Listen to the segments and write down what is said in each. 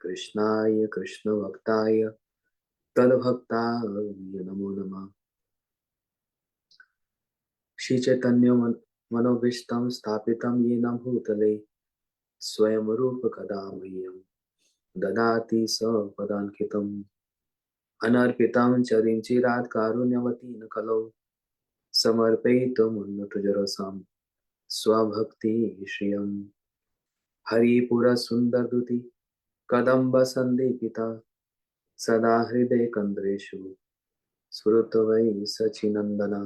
कृष्णाय कृष्णभक्ताय तद्भक्ताय नमो नमः। श्री चैतन्य मनोभीष्टं स्थापितं येन भूतले स्वयं रूप कदा मह्यं ददाति स्वपदान्कितम् अनर्पितं च रिञ्चिरात् कारुण्यवतीं कलौ समर्पयितुमुन्नतजरसां स्वभक्ति श्रियम् हरिपुरसुन्दरदुति कदम्ब सन्दीपिता सदा हृदय कन्द्रेषु स्फुरतु वै सचिनन्दना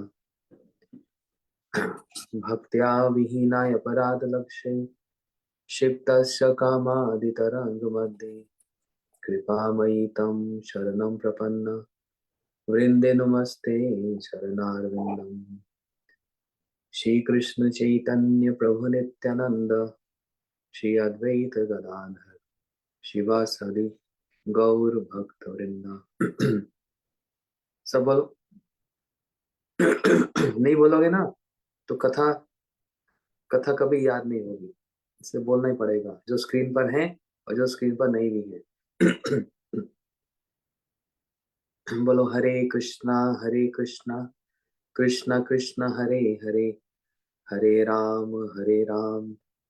भक्त्या विहीनाय अपराधलक्ष्ये क्षिप्तस्य कामादितरङ्गमध्ये कृपामयि तं शरणं प्रपन्न वृन्दे नमस्ते चरणारविन्दम्। श्री कृष्ण चैतन्य प्रभु नित्यानंद श्री अद्वैत गदाधर शिवासादि गौर भक्त वृंदा। सब बोलो। नहीं बोलोगे ना तो कथा कथा कभी याद नहीं होगी, इसलिए बोलना ही पड़ेगा, जो स्क्रीन पर है और जो स्क्रीन पर नहीं भी है। बोलो हरे कृष्णा कृष्णा कृष्णा हरे हरे हरे राम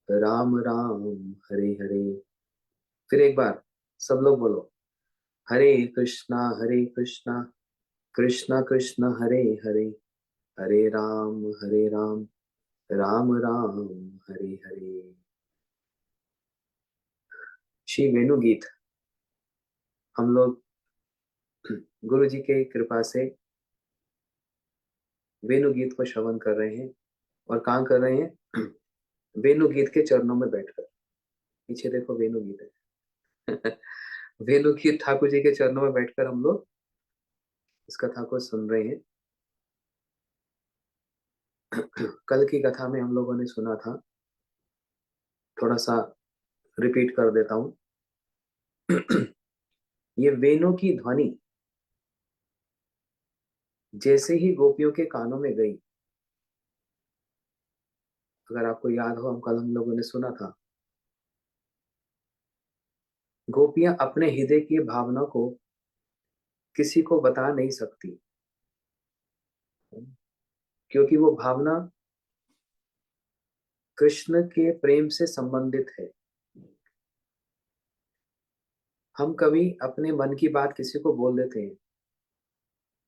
राम राम हरे हरे। फिर एक बार सब लोग बोलो, हरे कृष्णा कृष्णा कृष्णा हरे हरे हरे राम राम राम हरे हरे। श्री वेणु गीत हम लोग गुरु जी के कृपा से वेणु गीत को श्रवण कर रहे हैं। और कहाँ कर रहे हैं? वेणु गीत के चरणों में बैठकर। पीछे देखो वेणु गीत है। वेणु गीत ठाकुर जी के चरणों में बैठकर हम लोग इस कथा को सुन रहे हैं। कल की कथा में हम लोगों ने सुना था, थोड़ा सा रिपीट कर देता हूं। ये वेणु की ध्वनि जैसे ही गोपियों के कानों में गई, अगर आपको याद हो, कल हम लोगों ने सुना था, गोपियां अपने हृदय की भावना को किसी को बता नहीं सकती, क्योंकि वो भावना कृष्ण के प्रेम से संबंधित है। हम कभी अपने मन की बात किसी को बोल देते हैं,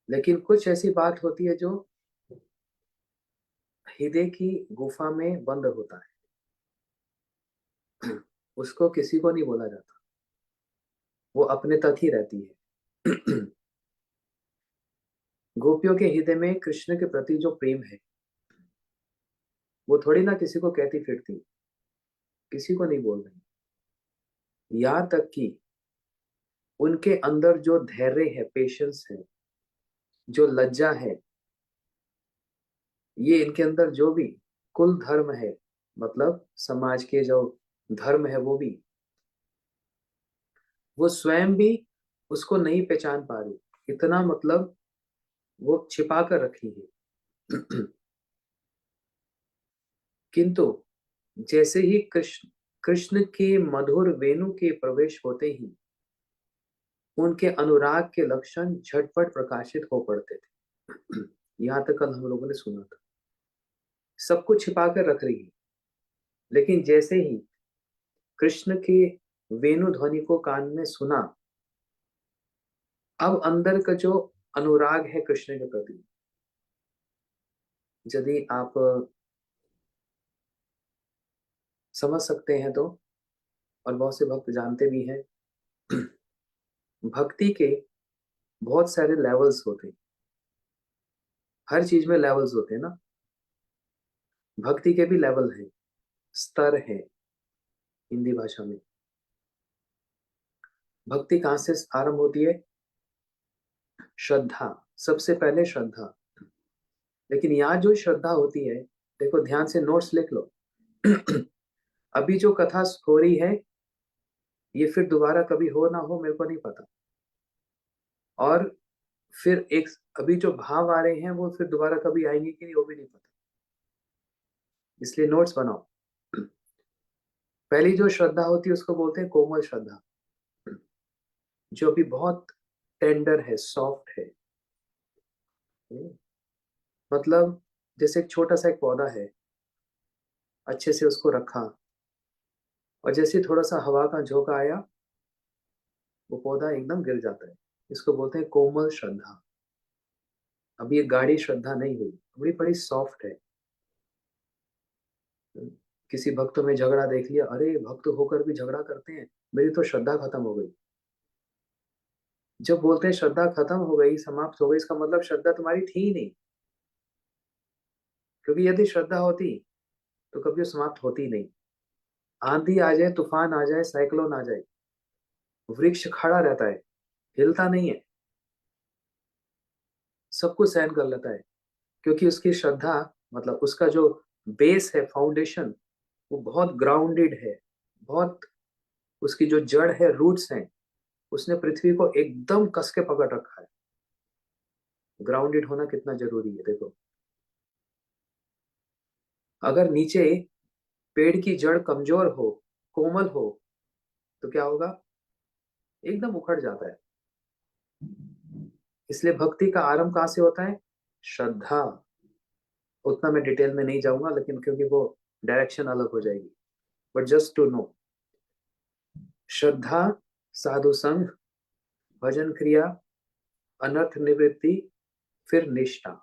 लेकिन कुछ ऐसी बात होती है जो हृदय की गुफा में बंद होता है। उसको किसी को नहीं बोला जाता, वो अपने तक ही रहती है। गोपियों के हृदय में कृष्ण के प्रति जो प्रेम है, वो थोड़ी ना किसी को कहती फिरती, किसी को नहीं बोल रही। यहाँ तक कि उनके अंदर जो धैर्य है, पेशेंस है, जो लज्जा है, ये इनके अंदर जो भी कुल धर्म है, मतलब समाज के जो धर्म है, वो स्वयं भी उसको नहीं पहचान पा रही, इतना मतलब वो छिपा कर रखी है। किंतु जैसे ही कृष्ण कृष्ण के मधुर वेणु के प्रवेश होते ही उनके अनुराग के लक्षण झटपट प्रकाशित हो पड़ते थे। यहाँ तक कल हम लोगों ने सुना था, सब कुछ छिपा कर रख रही है, लेकिन जैसे ही कृष्ण के वेणु ध्वनि को कान में सुना, अब अंदर का जो अनुराग है कृष्ण के प्रति, यदि आप समझ सकते हैं तो, और बहुत से भक्त जानते भी हैं, भक्ति के बहुत सारे लेवल्स होते हैं। हर चीज में लेवल्स होते हैं ना, भक्ति के भी लेवल हैं, स्तर है। हिंदी भाषा में भक्ति कहाँ से आरंभ होती है? श्रद्धा, सबसे पहले श्रद्धा। लेकिन यहाँ जो श्रद्धा होती है, देखो ध्यान से, नोट्स लिख लो। अभी जो कथा हो रही है, ये फिर दोबारा कभी हो ना हो मेरे को नहीं पता, और फिर एक अभी जो भाव आ रहे हैं वो फिर दोबारा कभी आएंगे कि नहीं वो भी नहीं पता, इसलिए नोट्स बनाओ। पहली जो श्रद्धा होती है उसको बोलते हैं कोमल श्रद्धा। जो अभी बहुत टेंडर है, सॉफ्ट है। मतलब जैसे एक छोटा सा एक पौधा है, अच्छे से उसको रखा, और जैसे थोड़ा सा हवा का झोंका आया, वो पौधा एकदम गिर जाता है। इसको बोलते हैं कोमल श्रद्धा। अभी ये गाढ़ी श्रद्धा नहीं हुई, अभी बड़ी सॉफ्ट है। किसी भक्त में झगड़ा देख लिया, अरे भक्त होकर भी झगड़ा करते हैं, मेरी तो श्रद्धा खत्म हो गई। जब बोलते हैं श्रद्धा खत्म हो गई, समाप्त हो गई, इसका मतलब श्रद्धा तुम्हारी थी ही नहीं। क्योंकि यदि श्रद्धा होती तो कभी वो समाप्त होती नहीं। आंधी आ जाए, तूफान आ जाए, साइक्लोन आ जाए, वृक्ष खड़ा रहता है, हिलता नहीं है, सब कुछ सहन कर लेता है। क्योंकि उसकी श्रद्धा, मतलब उसका जो बेस है, फाउंडेशन, वो बहुत ग्राउंडेड है। बहुत, उसकी जो जड़ है, रूट्स हैं, उसने पृथ्वी को एकदम कस के पकड़ रखा है। ग्राउंडेड होना कितना जरूरी है देखो। अगर नीचे पेड़ की जड़ कमजोर हो, कोमल हो, तो क्या होगा? एकदम उखड़ जाता है। इसलिए भक्ति का आरंभ कहाँ से होता है? श्रद्धा। उतना मैं डिटेल में नहीं जाऊंगा, लेकिन क्योंकि वो डायरेक्शन अलग हो जाएगी। बट जस्ट टू नो, श्रद्धा, साधु संग, भजन क्रिया, अनर्थ निवृत्ति, फिर निष्ठा।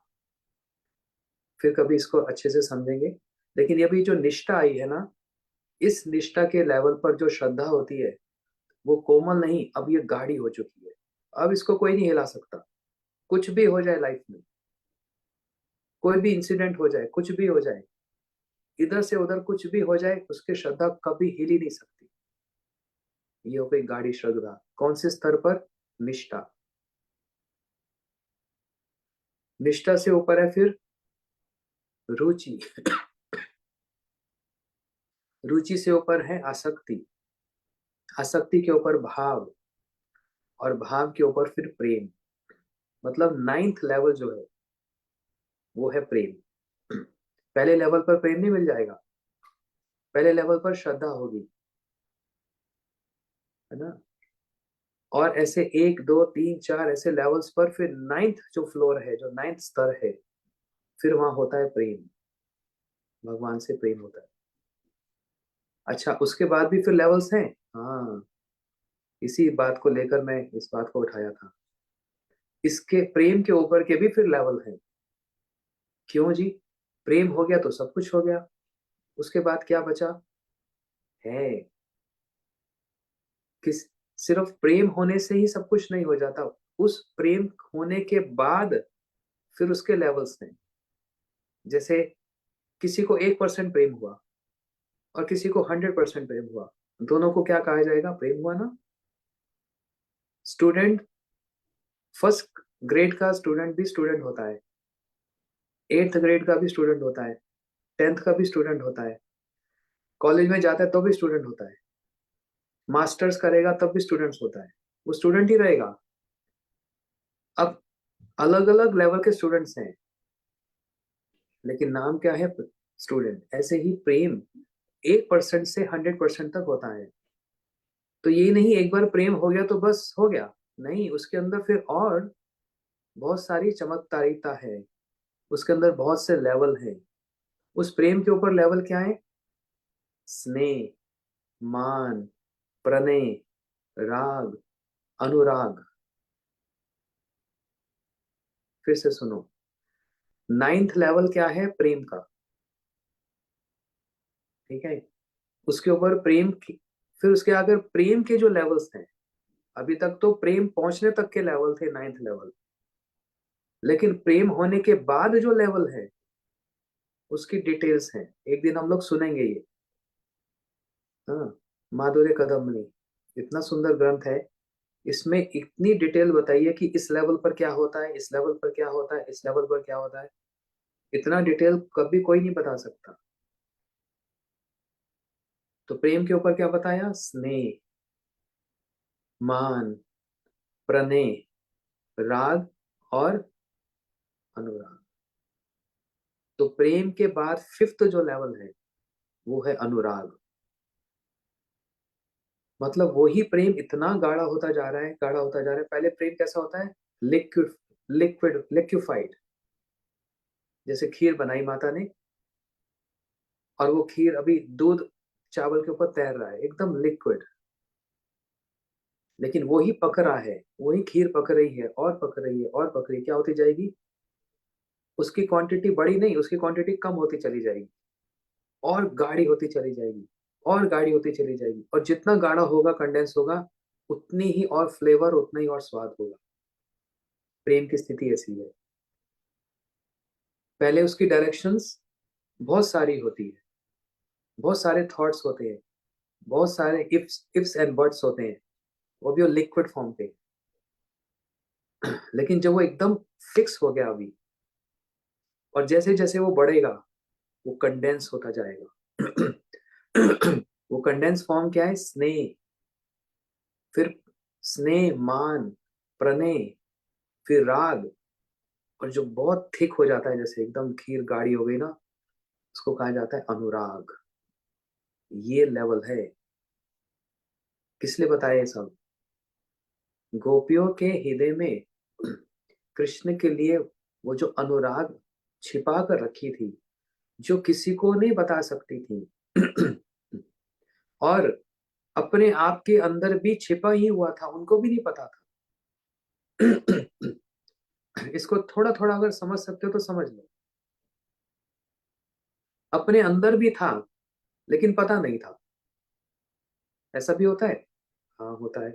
फिर कभी इसको अच्छे से समझेंगे। लेकिन ये भी जो निष्ठा आई है ना, इस निष्ठा के लेवल पर जो श्रद्धा होती है, वो कोमल नहीं, अब ये गाढ़ी हो चुकी है। अब इसको कोई नहीं हिला सकता। कुछ भी हो जाए लाइफ में, कोई भी इंसिडेंट हो जाए, कुछ भी हो जाए, इधर से उधर कुछ भी हो जाए, उसकी श्रद्धा कभी हिल ही नहीं सकती। ये हो गई गाढ़ी श्रद्धा। कौन से स्तर पर? निष्ठा। निष्ठा से ऊपर है फिर रुचि। रुचि से ऊपर है आसक्ति। आसक्ति के ऊपर भाव, और भाव के ऊपर फिर प्रेम। मतलब नाइन्थ लेवल जो है, वो है प्रेम। पहले लेवल पर प्रेम नहीं मिल जाएगा, पहले लेवल पर श्रद्धा होगी, है ना। और ऐसे एक दो तीन चार ऐसे लेवल्स पर फिर नाइन्थ जो फ्लोर है, जो नाइन्थ स्तर है, फिर वहां होता है प्रेम। भगवान से प्रेम होता है। अच्छा, उसके बाद भी फिर लेवल्स हैं। हाँ, इसी बात को लेकर मैं इस बात को उठाया था। इसके प्रेम के ऊपर के भी फिर लेवल हैं। क्यों जी? प्रेम हो गया तो सब कुछ हो गया, उसके बाद क्या बचा है? किस, सिर्फ प्रेम होने से ही सब कुछ नहीं हो जाता। उस प्रेम होने के बाद फिर उसके लेवल्स हैं। जैसे किसी को 1% प्रेम हुआ और किसी को 100% प्रेम हुआ, दोनों को क्या कहा जाएगा? प्रेम हुआ ना। स्टूडेंट, फर्स्ट ग्रेड का स्टूडेंट भी स्टूडेंट होता है, 8th ग्रेड का भी स्टूडेंट होता है, 10th का भी स्टूडेंट होता है, कॉलेज में जाता है तो भी स्टूडेंट होता है, मास्टर्स करेगा तब भी स्टूडेंट्स होता है, वो स्टूडेंट ही रहेगा। अब अलग अलग लेवल के स्टूडेंट्स हैं, लेकिन नाम क्या है? स्टूडेंट। ऐसे ही प्रेम 1% से 100% तक होता है। तो ये नहीं एक बार प्रेम हो गया तो बस हो गया, नहीं, उसके अंदर फिर और बहुत सारी चमत्कारिता है। उसके अंदर बहुत से लेवल हैं। उस प्रेम के ऊपर लेवल क्या है? स्नेह, मान, प्रणय, राग, अनुराग। फिर से सुनो, नाइन्थ लेवल क्या है प्रेम का? ठीक है, उसके ऊपर प्रेम की, फिर उसके आगे प्रेम के जो लेवल्स हैं, अभी तक तो प्रेम पहुंचने तक के लेवल थे, नाइन्थ लेवल। लेकिन प्रेम होने के बाद जो लेवल है, उसकी डिटेल्स हैं, एक दिन हम लोग सुनेंगे ये। हाँ, माधुर्य कदम्बनी इतना सुंदर ग्रंथ है। इसमें इतनी डिटेल बताइए कि इस लेवल पर क्या होता है, इस लेवल पर क्या होता है, इस लेवल पर क्या होता है। इतना डिटेल कभी कोई नहीं बता सकता। तो प्रेम के ऊपर क्या बताया? स्नेह, मान, प्रणय, राग और अनुराग। तो प्रेम के बाद फिफ्थ जो लेवल है, वो है अनुराग। मतलब वही प्रेम इतना गाढ़ा होता जा रहा है, गाढ़ा होता जा रहा है। पहले प्रेम कैसा होता है? Liquid, liquefied. जैसे खीर बनाई माता ने, और वो खीर अभी दूध चावल के ऊपर तैर रहा है, एकदम लिक्विड। लेकिन वही पक रहा है, वही खीर पक रही है, और पक रही है, और पक रही है, क्या होती जाएगी? उसकी क्वांटिटी बढ़ी नहीं, उसकी क्वांटिटी कम होती चली जाएगी, और गाढ़ी होती चली जाएगी, और गाढ़ी होती चली जाएगी। और जितना गाढ़ा होगा, कंडेंस होगा, उतनी ही और फ्लेवर, उतना ही और स्वाद होगा। प्रेम की स्थिति ऐसी है। पहले उसकी डायरेक्शंस बहुत सारी होती है, बहुत सारे थॉट्स होते हैं, बहुत सारे इफ्स एंड बट्स होते हैं, वो भी लिक्विड फॉर्म पे। लेकिन जब वो एकदम फिक्स हो गया अभी, और जैसे जैसे वो बढ़ेगा, वो कंडेंस होता जाएगा। वो कंडेंस फॉर्म क्या है? स्नेह, फिर स्नेह, मान, प्रणय, फिर राग, और जो बहुत थिक हो जाता है, जैसे एकदम खीर गाढ़ी हो गई ना, उसको कहा जाता है अनुराग। ये लेवल है। किस लिए बताया ये सब? गोपियों के हृदय में कृष्ण के लिए वो जो अनुराग छिपा कर रखी थी, जो किसी को नहीं बता सकती थी, और अपने आप के अंदर भी छिपा ही हुआ था, उनको भी नहीं पता था। इसको थोड़ा थोड़ा अगर समझ सकते हो तो समझ लो। अपने अंदर भी था, लेकिन पता नहीं था। ऐसा भी होता है। हाँ, होता है।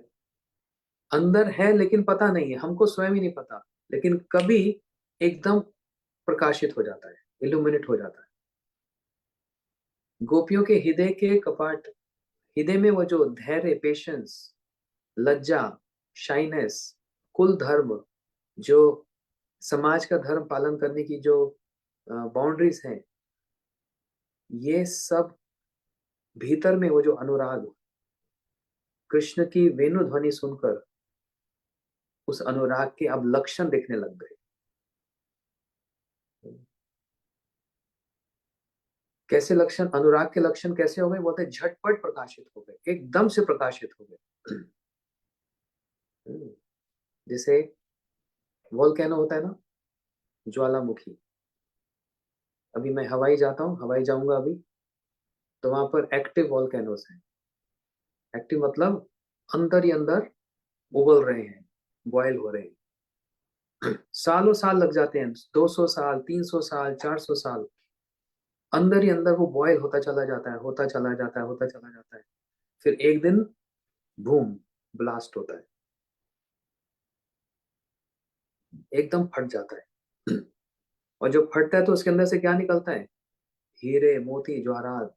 अंदर है लेकिन पता नहीं है, हमको स्वयं ही नहीं पता, लेकिन कभी एकदम प्रकाशित हो जाता है, इल्यूमिनेट हो जाता है। गोपियों के हृदय के कपाट, हृदय में वो जो धैर्य, पेशेंस, लज्जा, शाइनेस, कुल धर्म, जो समाज का धर्म पालन करने की जो बाउंड्रीज हैं, ये सब भीतर में वो जो अनुराग, कृष्ण की वेणु ध्वनि सुनकर उस अनुराग के अब लक्षण दिखने लग गए। कैसे लक्षण? अनुराग के लक्षण कैसे हो गए? बोलते झटपट प्रकाशित हो गए, एकदम से प्रकाशित हो गए। जैसे वोल्केनो होता है ना, ज्वालामुखी। अभी मैं हवाई जाता हूँ, हवाई जाऊंगा अभी, तो वहां पर एक्टिव वोल्केनोस हैं। एक्टिव मतलब अंदर ही अंदर उबल रहे हैं, बॉयल हो रहे हैं। सालों साल लग जाते हैं, 200 साल, 300 साल, 400 साल, अंदर ही अंदर वो बॉयल होता चला जाता है, होता चला जाता है, होता चला जाता है। फिर एक दिन बूम, ब्लास्ट होता है, एकदम फट जाता है। और जब फटता है तो उसके अंदर से क्या निकलता है? हीरे, मोती, जवाहरात,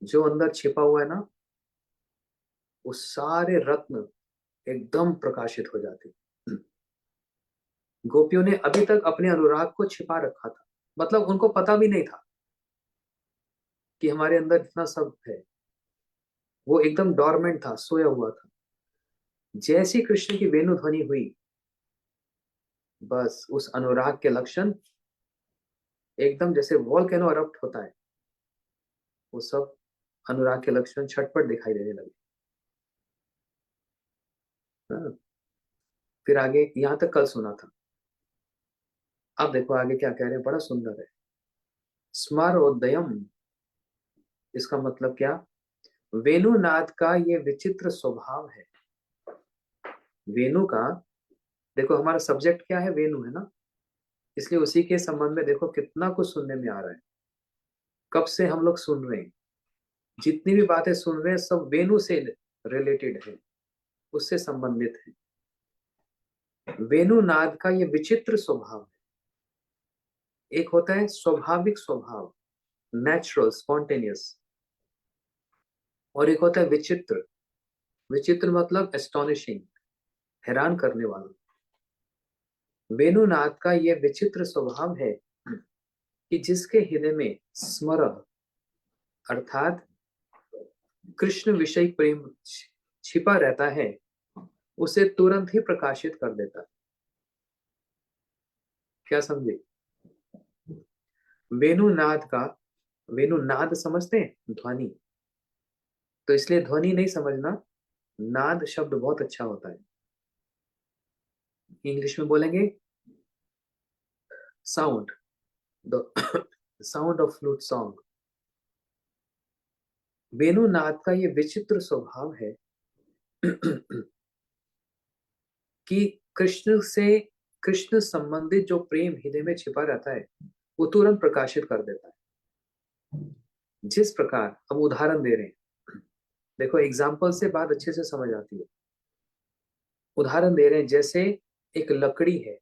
जो अंदर छिपा हुआ है ना, वो सारे रत्न एकदम प्रकाशित हो जाते हैं। गोपियों ने अभी तक अपने अनुराग को छिपा रखा था, मतलब उनको पता भी नहीं था कि हमारे अंदर इतना सब है। वो एकदम डॉर्मेंट था, सोया हुआ था। जैसी कृष्ण की वेणु ध्वनि हुई, बस उस अनुराग के लक्षण एकदम जैसे वॉल्केनो अरप्ट होता है, वो सब अनुराग के लक्षण छटपट दिखाई देने लगे। हाँ। फिर आगे यहां तक कल सुना था। अब देखो आगे क्या कह रहे हैं, बड़ा सुंदर है। स्मरोदयम, इसका मतलब क्या? वेणुनाद का ये विचित्र स्वभाव है। वेणु का, देखो हमारा सब्जेक्ट क्या है? वेणु है ना, इसलिए उसी के संबंध में देखो कितना कुछ सुनने में आ रहा है। कब से हम लोग सुन रहे हैं, जितनी भी बातें सुन रहे हैं सब वेणु से रिलेटेड है, उससे संबंधित है। वेणुनाद का ये विचित्र स्वभाव है। एक होता है स्वाभाविक स्वभाव, नेचुरल, स्पॉन्टेनियस, और एक होता है विचित्र। विचित्र मतलब एस्टोनिशिंग, हैरान करने वाला। वेणुनाद का ये विचित्र स्वभाव है कि जिसके हृदय में स्मर, अर्थात कृष्ण विषय प्रेम छिपा रहता है, उसे तुरंत ही प्रकाशित कर देता है। क्या समझे? वेणुनाद का, वेणुनाद समझते हैं ध्वनि, तो इसलिए ध्वनि नहीं समझना, नाद शब्द बहुत अच्छा होता है, इंग्लिश में बोलेंगे sound, the sound of flute song. वेणु नाद का ये विचित्र स्वभाव है कि कृष्ण संबंधित जो प्रेम हृदय में छिपा रहता है वो तुरंत प्रकाशित कर देता है। जिस प्रकार हम उदाहरण दे रहे हैं, देखो एग्जाम्पल से बात अच्छे से समझ आती है। उदाहरण दे रहे हैं, जैसे एक लकड़ी है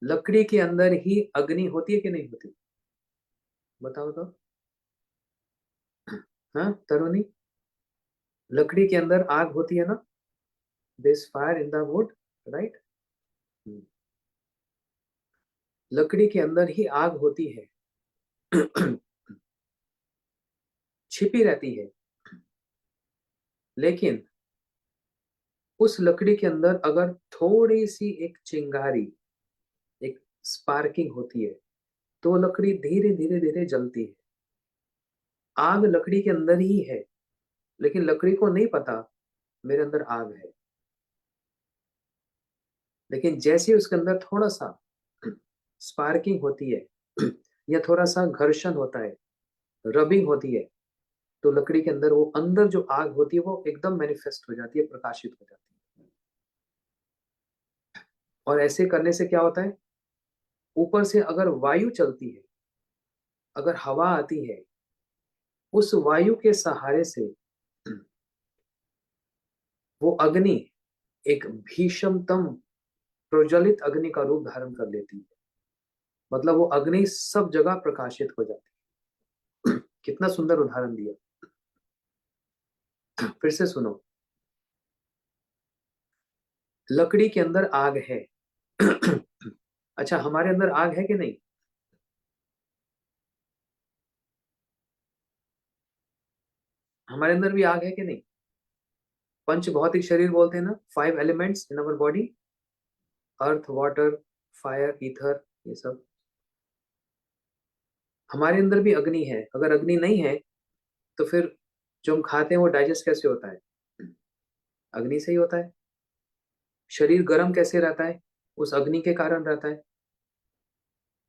लकड़ी के अंदर ही अग्नि होती है कि नहीं होती? बताओ तो। हाँ तरुणी, लकड़ी के अंदर आग होती है ना? This fire in the wood, right? लकड़ी के अंदर ही आग होती है छिपी रहती है, लेकिन उस लकड़ी के अंदर अगर थोड़ी सी एक चिंगारी, एक स्पार्किंग होती है, तो लकड़ी धीरे धीरे धीरे जलती है। आग लकड़ी के अंदर ही है, लेकिन लकड़ी को नहीं पता मेरे अंदर आग है। लेकिन जैसे उसके अंदर थोड़ा सा स्पार्किंग होती है या थोड़ा सा घर्षण होता है, रबिंग होती है, तो लकड़ी के अंदर वो अंदर जो आग होती है वो एकदम मैनिफेस्ट हो जाती है, प्रकाशित हो जाती है। और ऐसे करने से क्या होता है, ऊपर से अगर वायु चलती है, अगर हवा आती है, उस वायु के सहारे से वो अग्नि एक भीषणतम प्रज्वलित अग्नि का रूप धारण कर लेती है। मतलब वो अग्नि सब जगह प्रकाशित हो जाती है। कितना सुंदर उदाहरण दिया। फिर से सुनो, लकड़ी के अंदर आग है अच्छा, हमारे अंदर आग है कि नहीं? हमारे अंदर भी आग है कि नहीं? पंच भौतिक शरीर बोलते हैं ना, 5 elements in our body, earth, water, fire, ether, ये सब। हमारे अंदर भी अग्नि है। अगर अग्नि नहीं है तो फिर जो हम खाते हैं वो डाइजेस्ट कैसे होता है? अग्नि से ही होता है। शरीर गर्म कैसे रहता है? उस अग्नि के कारण रहता है।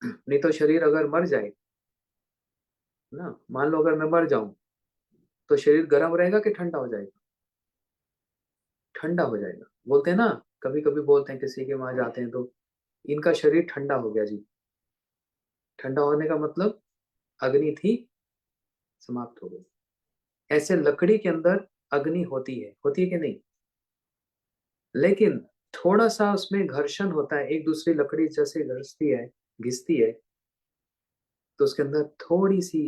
नहीं तो शरीर अगर मर जाए ना, मान लो अगर मैं मर जाऊं, तो शरीर गर्म रहेगा कि ठंडा हो जाएगा? ठंडा हो जाएगा। बोलते हैं ना, कभी कभी बोलते हैं किसी के वहां जाते हैं तो इनका शरीर ठंडा हो गया जी। ठंडा होने का मतलब अग्नि थी, समाप्त हो गई। ऐसे लकड़ी के अंदर अग्नि होती है कि नहीं? लेकिन थोड़ा सा उसमें घर्षण होता है, एक दूसरी लकड़ी जैसे घिसती है, घिसती है, तो उसके अंदर थोड़ी सी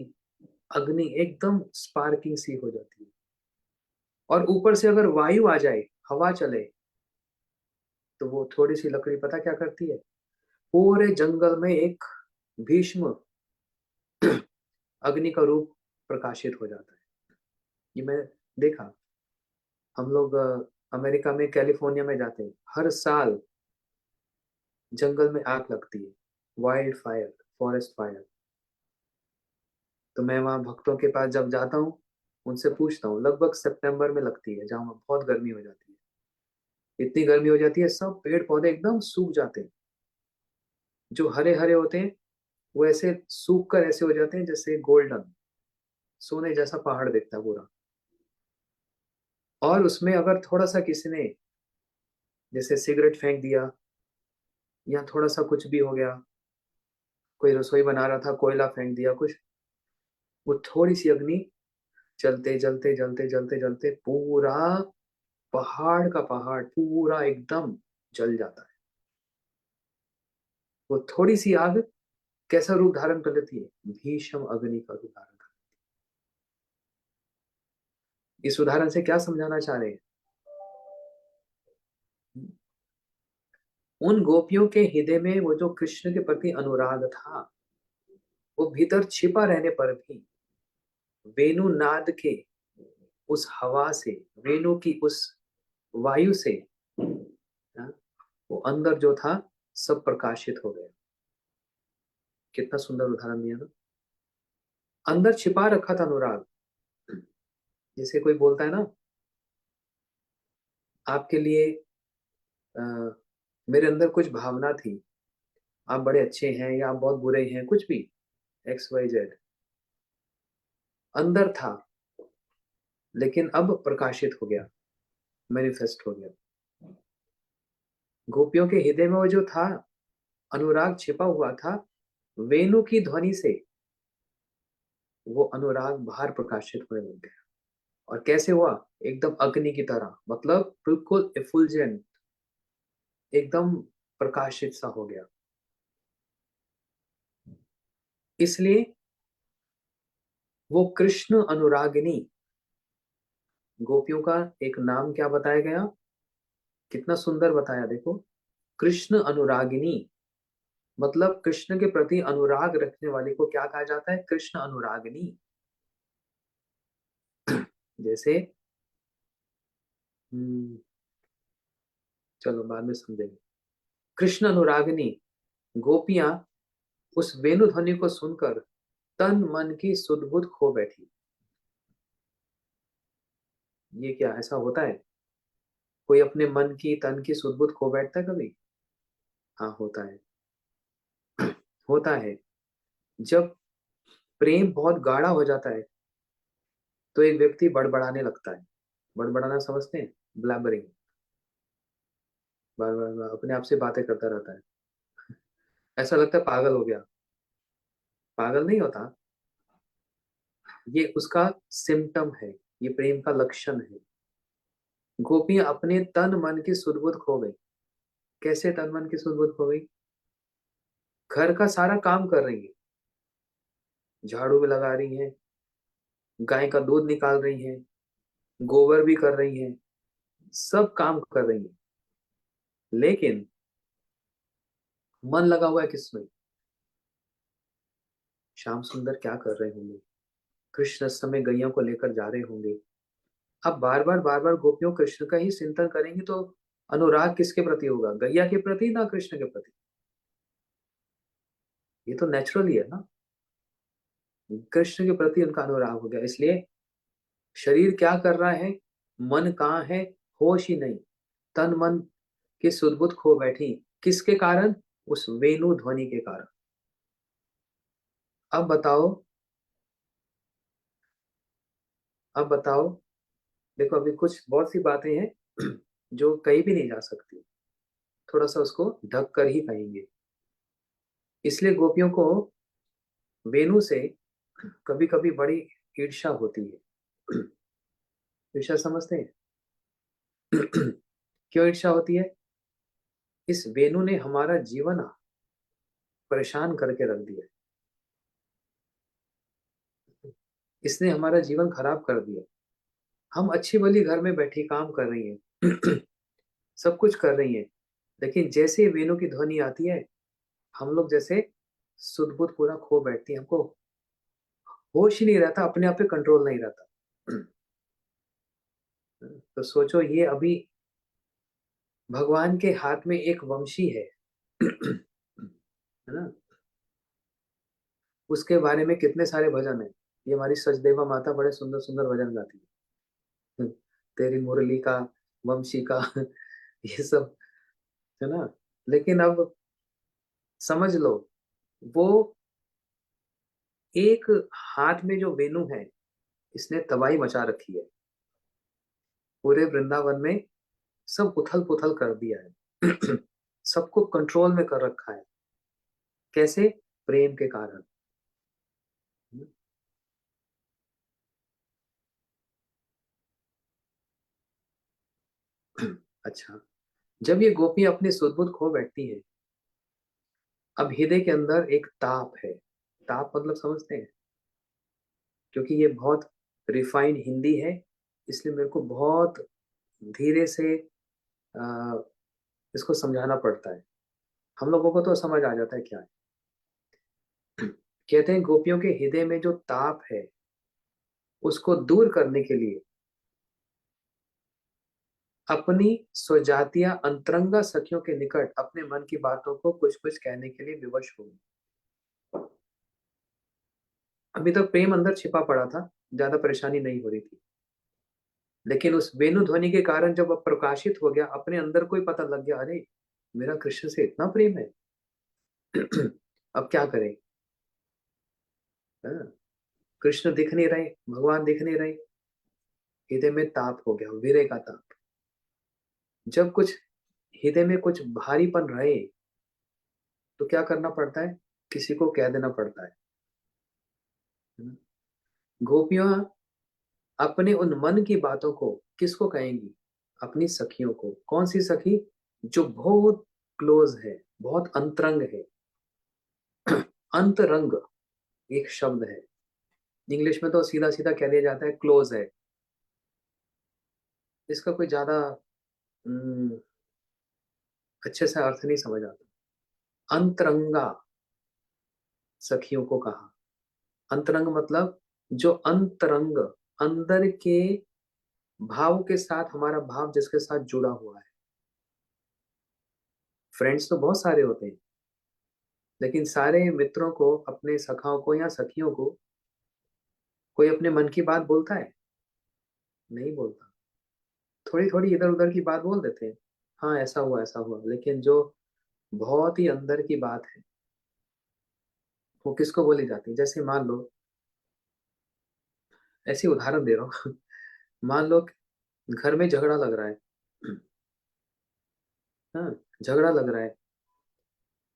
अग्नि एकदम स्पार्किंग सी हो जाती है। और ऊपर से अगर वायु आ जाए, हवा चले, तो वो थोड़ी सी लकड़ी पता क्या करती है, पूरे जंगल में एक भीष्म अग्नि का रूप प्रकाशित हो जाता है। ये मैं देखा। हम लोग अमेरिका में कैलिफोर्निया में जाते हैं, हर साल जंगल में आग लगती है, वाइल्ड फायर, फॉरेस्ट फायर। तो मैं वहाँ भक्तों के पास जब जाता हूँ, उनसे पूछता हूँ, लगभग सितंबर में लगती है, जहाँ बहुत गर्मी हो जाती है। इतनी गर्मी हो जाती है, सब पेड़ पौधे एकदम सूख जाते हैं। जो हरे हरे होते हैं वो ऐसे सूख कर ऐसे हो जाते हैं जैसे गोल्डन, सोने जैसा पहाड़ दिखता है पूरा। और उसमें अगर थोड़ा सा किसी ने जैसे सिगरेट फेंक दिया या थोड़ा सा कुछ भी हो गया, कोई रसोई बना रहा था, कोयला फेंक दिया कुछ, वो थोड़ी सी अग्नि जलते जलते जलते जलते जलते पूरा पहाड़ का पहाड़ पूरा एकदम जल जाता है। वो थोड़ी सी आग कैसा रूप धारण कर लेती है? भीषण अग्नि का रूप धारण कर। इस उदाहरण से क्या समझाना चाह रहे हैं? उन गोपियों के हृदय में वो जो कृष्ण के प्रति अनुराग था, वो भीतर छिपा रहने पर भी वेणु नाद के उस हवा से, वेणु की उस वायु से, हाँ, वो अंदर जो था सब प्रकाशित हो गया। कितना सुंदर उदाहरण दिया ना। अंदर छिपा रखा था अनुराग। जैसे कोई बोलता है ना, आपके लिए अ, मेरे अंदर कुछ भावना थी, आप बड़े अच्छे हैं या आप बहुत बुरे हैं, कुछ भी, एक्स वाई जेड अंदर था, लेकिन अब प्रकाशित हो गया, मैनिफेस्ट हो गया। गोपियों के हृदय में वो जो था, अनुराग छिपा हुआ था, वेणु की ध्वनि से वो अनुराग बाहर प्रकाशित होने लग गया। और कैसे हुआ? एकदम अग्नि की तरह, मतलब बिल्कुल इफुल्जेंट, एकदम प्रकाशित सा हो गया। इसलिए वो कृष्ण अनुरागिनी, गोपियों का एक नाम क्या बताया गया, कितना सुंदर बताया देखो, कृष्ण अनुरागिनी, मतलब कृष्ण के प्रति अनुराग रखने वाले को क्या कहा जाता है? कृष्ण अनुरागिनी। जैसे हम्म, चलो बाद में समझेंगे। कृष्ण अनुरागिनी गोपियां उस वेणु ध्वनि को सुनकर तन मन की सुध-बुध खो बैठी। ये क्या ऐसा होता है? कोई अपने मन की, तन की सुध-बुध खो बैठता है कभी? हाँ, होता है। होता है। जब प्रेम बहुत गाढ़ा हो जाता है, तो एक व्यक्ति बड़बड़ाने लगता है। बड़बड़ाना समझते हैं? ब्लैबरिंग, बार-बार अपने आप से बातें करता रहता है। ऐसा लगता है पागल हो गया। पागल नहीं होता, ये उसका सिम्पटम है, ये प्रेम का लक्षण है। गोपियाँ अपने तन-मन की सुध-बुध खो गई। कैसे तन-मन की सुध-बुध खो गई? घर का सारा काम कर रही हैं, झाड़ू भी लगा रही हैं, गाय का दूध निकाल रही हैं, गोबर भी कर रही हैं, सब काम कर रही हैं। लेकिन मन लगा हुआ है किसमें? श्याम सुंदर क्या कर रहे होंगे? कृष्ण इस समय गैया को लेकर जा रहे होंगे। अब बार-बार गोपियों कृष्ण का ही चिंतन करेंगी तो अनुराग किसके प्रति होगा? गैया के प्रति ना कृष्ण के प्रति? ये तो नेचुरल ही है ना। कृष्ण के प्रति उनका अनुराग हो गया, इसलिए शरीर क्या कर रहा है, मन कहाँ है, होश ही नहीं। तन मन की सुध-बुध खो बैठी। किसके कारण? उस वेणु ध्वनि के कारण। अब बताओ, अब बताओ, देखो अभी कुछ बहुत सी बातें हैं जो कही भी नहीं जा सकती। थोड़ा-सा उसको ढक कर ही कहेंगे। इसलिए गोपियों को वेणु से कभी-कभी बड़ी ईर्ष्या होती है। ईर्ष्या समझते हैं? क्यों ईर्ष्या होती है? इस वेणु ने हमारा जीवन परेशान करके रख दिया। इसने हमारा जीवन खराब कर दिया। हम अच्छी-भली घर में बैठी काम कर रही हैं, सब कुछ कर रही हैं, लेकिन जैसे ही वेणु की ध्वनि आती है, हम लोग जैसे सुध-बुध पूरा खो बैठती हैं, हमको होश ही नहीं रहता, अपने आप पे कंट्रोल नहीं रहता। तो सोचो ये अभी भगवान के हाथ में एक वंशी है, है ना? उसके बारे में कितने सारे भजन हैं। ये हमारी सचदेवा माता बड़े सुंदर-सुंदर भजन गाती है। तेरी मुरली का, वंशी का ये सब, है ना? लेकिन अब समझ लो, वो एक हाथ में जो वेणु है, इसने तबाही मचा रखी है। पूरे वृंदावन में सब उथल-पुथल कर दिया है। सबको कंट्रोल में कर रखा है। कैसे? प्रेम के कारण। अच्छा, जब ये गोपी अपनी सुध-बुध खो बैठती है, अब हृदय के अंदर एक ताप है। ताप मतलब समझते हैं? क्योंकि ये बहुत रिफाइंड हिंदी है, इसलिए मेरे को बहुत धीरे से अ, इसको समझाना पड़ता है। हम लोगों को तो समझ आ जाता है क्या है। कहते हैं गोपियों के हृदय में जो ताप है, उसको दूर करने के लिए अपनी स्वजातीय अंतरंगा सखियों के निकट अपने मन की बातों को कुछ-कुछ कहने के लिए विवश हो गई। अभी तक प्रेम अंदर छिपा पड़ा था, ज़्यादा परेशानी नहीं हो रही थी। लेकिन उस वेणु ध्वनि के कारण जब अब प्रकाशित हो गया, अपने अंदर को ही पता लग गया, अरे मेरा कृष्ण से इतना प्रेम है। अब क्या करें? हाँ, कृष्ण दिख नहीं रहे, भगवान दिख नहीं रहे, हृदय में ताप हो गया, वीरे का ताप। जब कुछ हृदय में कुछ भारीपन रहे तो क्या करना पड़ता है? किसी को कह देना पड़ता है ना? गोपियां अपने उन मन की बातों को किसको कहेंगी? अपनी सखियों को। कौन सी सखी? जो बहुत क्लोज है, बहुत अंतरंग है। अंतरंग एक शब्द है, इंग्लिश में तो सीधा सीधा कह दिया जाता है क्लोज है। इसका कोई ज्यादा हम्म, अच्छे से अर्थ नहीं समझ आता। अंतरंगा सखियों को कहा। अंतरंग मतलब जो अंतरंग, अंदर के भाव के साथ, हमारा भाव जिसके साथ जुड़ा हुआ है। फ्रेंड्स तो बहुत सारे होते हैं, लेकिन सारे मित्रों को, अपने सखाओं को या सखियों को कोई अपने मन की बात बोलता है? नहीं बोलता। थोड़ी थोड़ी इधर उधर की बात बोल देते हैं, हाँ ऐसा हुआ ऐसा हुआ, लेकिन जो बहुत ही अंदर की बात है वो किसको बोली जाती है? जैसे मान लो, ऐसी उदाहरण दे रहा हूँ। मान लो घर में झगड़ा लग रहा है। हाँ, झगड़ा लग रहा है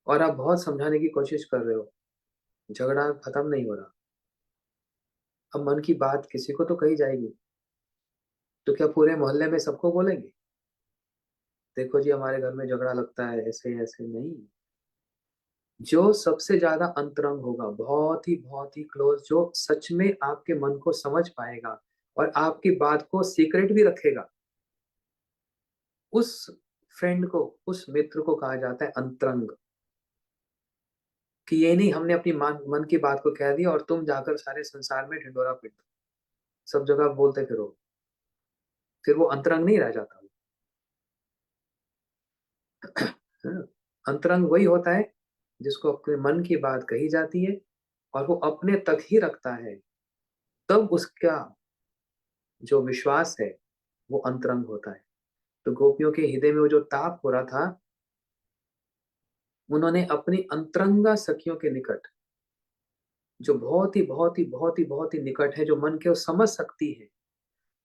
और आप बहुत समझाने की कोशिश कर रहे हो, झगड़ा खत्म नहीं हो रहा। अब मन की बात किसी को तो कही जाएगी, तो क्या पूरे मोहल्ले में सबको बोलेंगे, देखो जी हमारे घर में झगड़ा लगता है ऐसे ऐसे? नहीं। जो सबसे ज्यादा अंतरंग होगा, बहुत ही क्लोज, जो सच में आपके मन को समझ पाएगा और आपकी बात को सीक्रेट भी रखेगा, उस फ्रेंड को, उस मित्र को कहा जाता है अंतरंग। कि ये नहीं हमने अपनी मन की बात को कह दिया और तुम जाकर सारे संसार में ढिंडोरा पीट दो, सब जगह बोलते फिरो, फिर वो अंतरंग नहीं रह जाता। हाँ, अंतरंग वही होता है जिसको अपने मन की बात कही जाती है और वो अपने तक ही रखता है, तब उसका जो विश्वास है वो अंतरंग होता है। तो गोपियों के हृदय में वो जो ताप हो रहा था, उन्होंने अपनी अंतरंगा सखियों के निकट, जो बहुत ही निकट है, जो मन के वो समझ सकती है,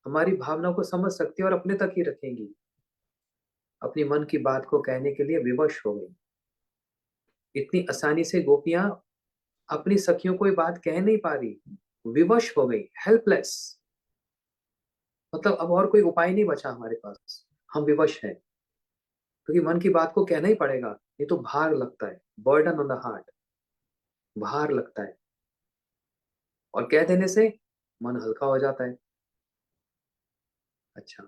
हमारी भावना को समझ सकती है और अपने तक ही रखेंगी, अपनी मन की बात को कहने के लिए विवश हो गई। इतनी आसानी से गोपियां अपनी सखियों को ये बात कह नहीं पा रही, विवश हो गई, हेल्पलेस। मतलब अब और कोई उपाय नहीं बचा हमारे पास, हम विवश हैं, क्योंकि मन की बात को कहना ही पड़ेगा, ये तो भार लगता है, बर्डन ऑन द हार्ट, भार लगता है। और कह देने से मन हल्का हो जाता है। अच्छा।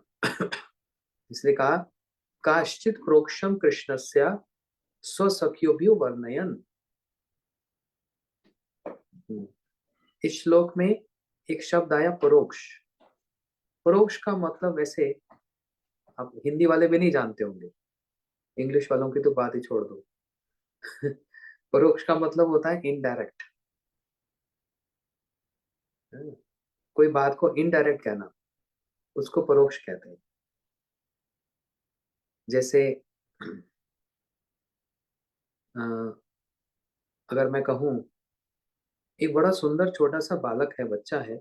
इसलिए कहा, काश्चित प्रोक्षम कृष्णस्य स्वसखियोभिः वर्णयन्। इस श्लोक में एक शब्द आया परोक्ष। परोक्ष का मतलब वैसे आप हिंदी वाले भी नहीं जानते होंगे, इंग्लिश वालों की तो बात ही छोड़ दो। परोक्ष का मतलब होता है इनडायरेक्ट। कोई बात को इनडायरेक्ट कहना, उसको परोक्ष कहते हैं। जैसे अ, अगर मैं कहूं, एक बड़ा सुंदर छोटा सा बालक है, बच्चा है,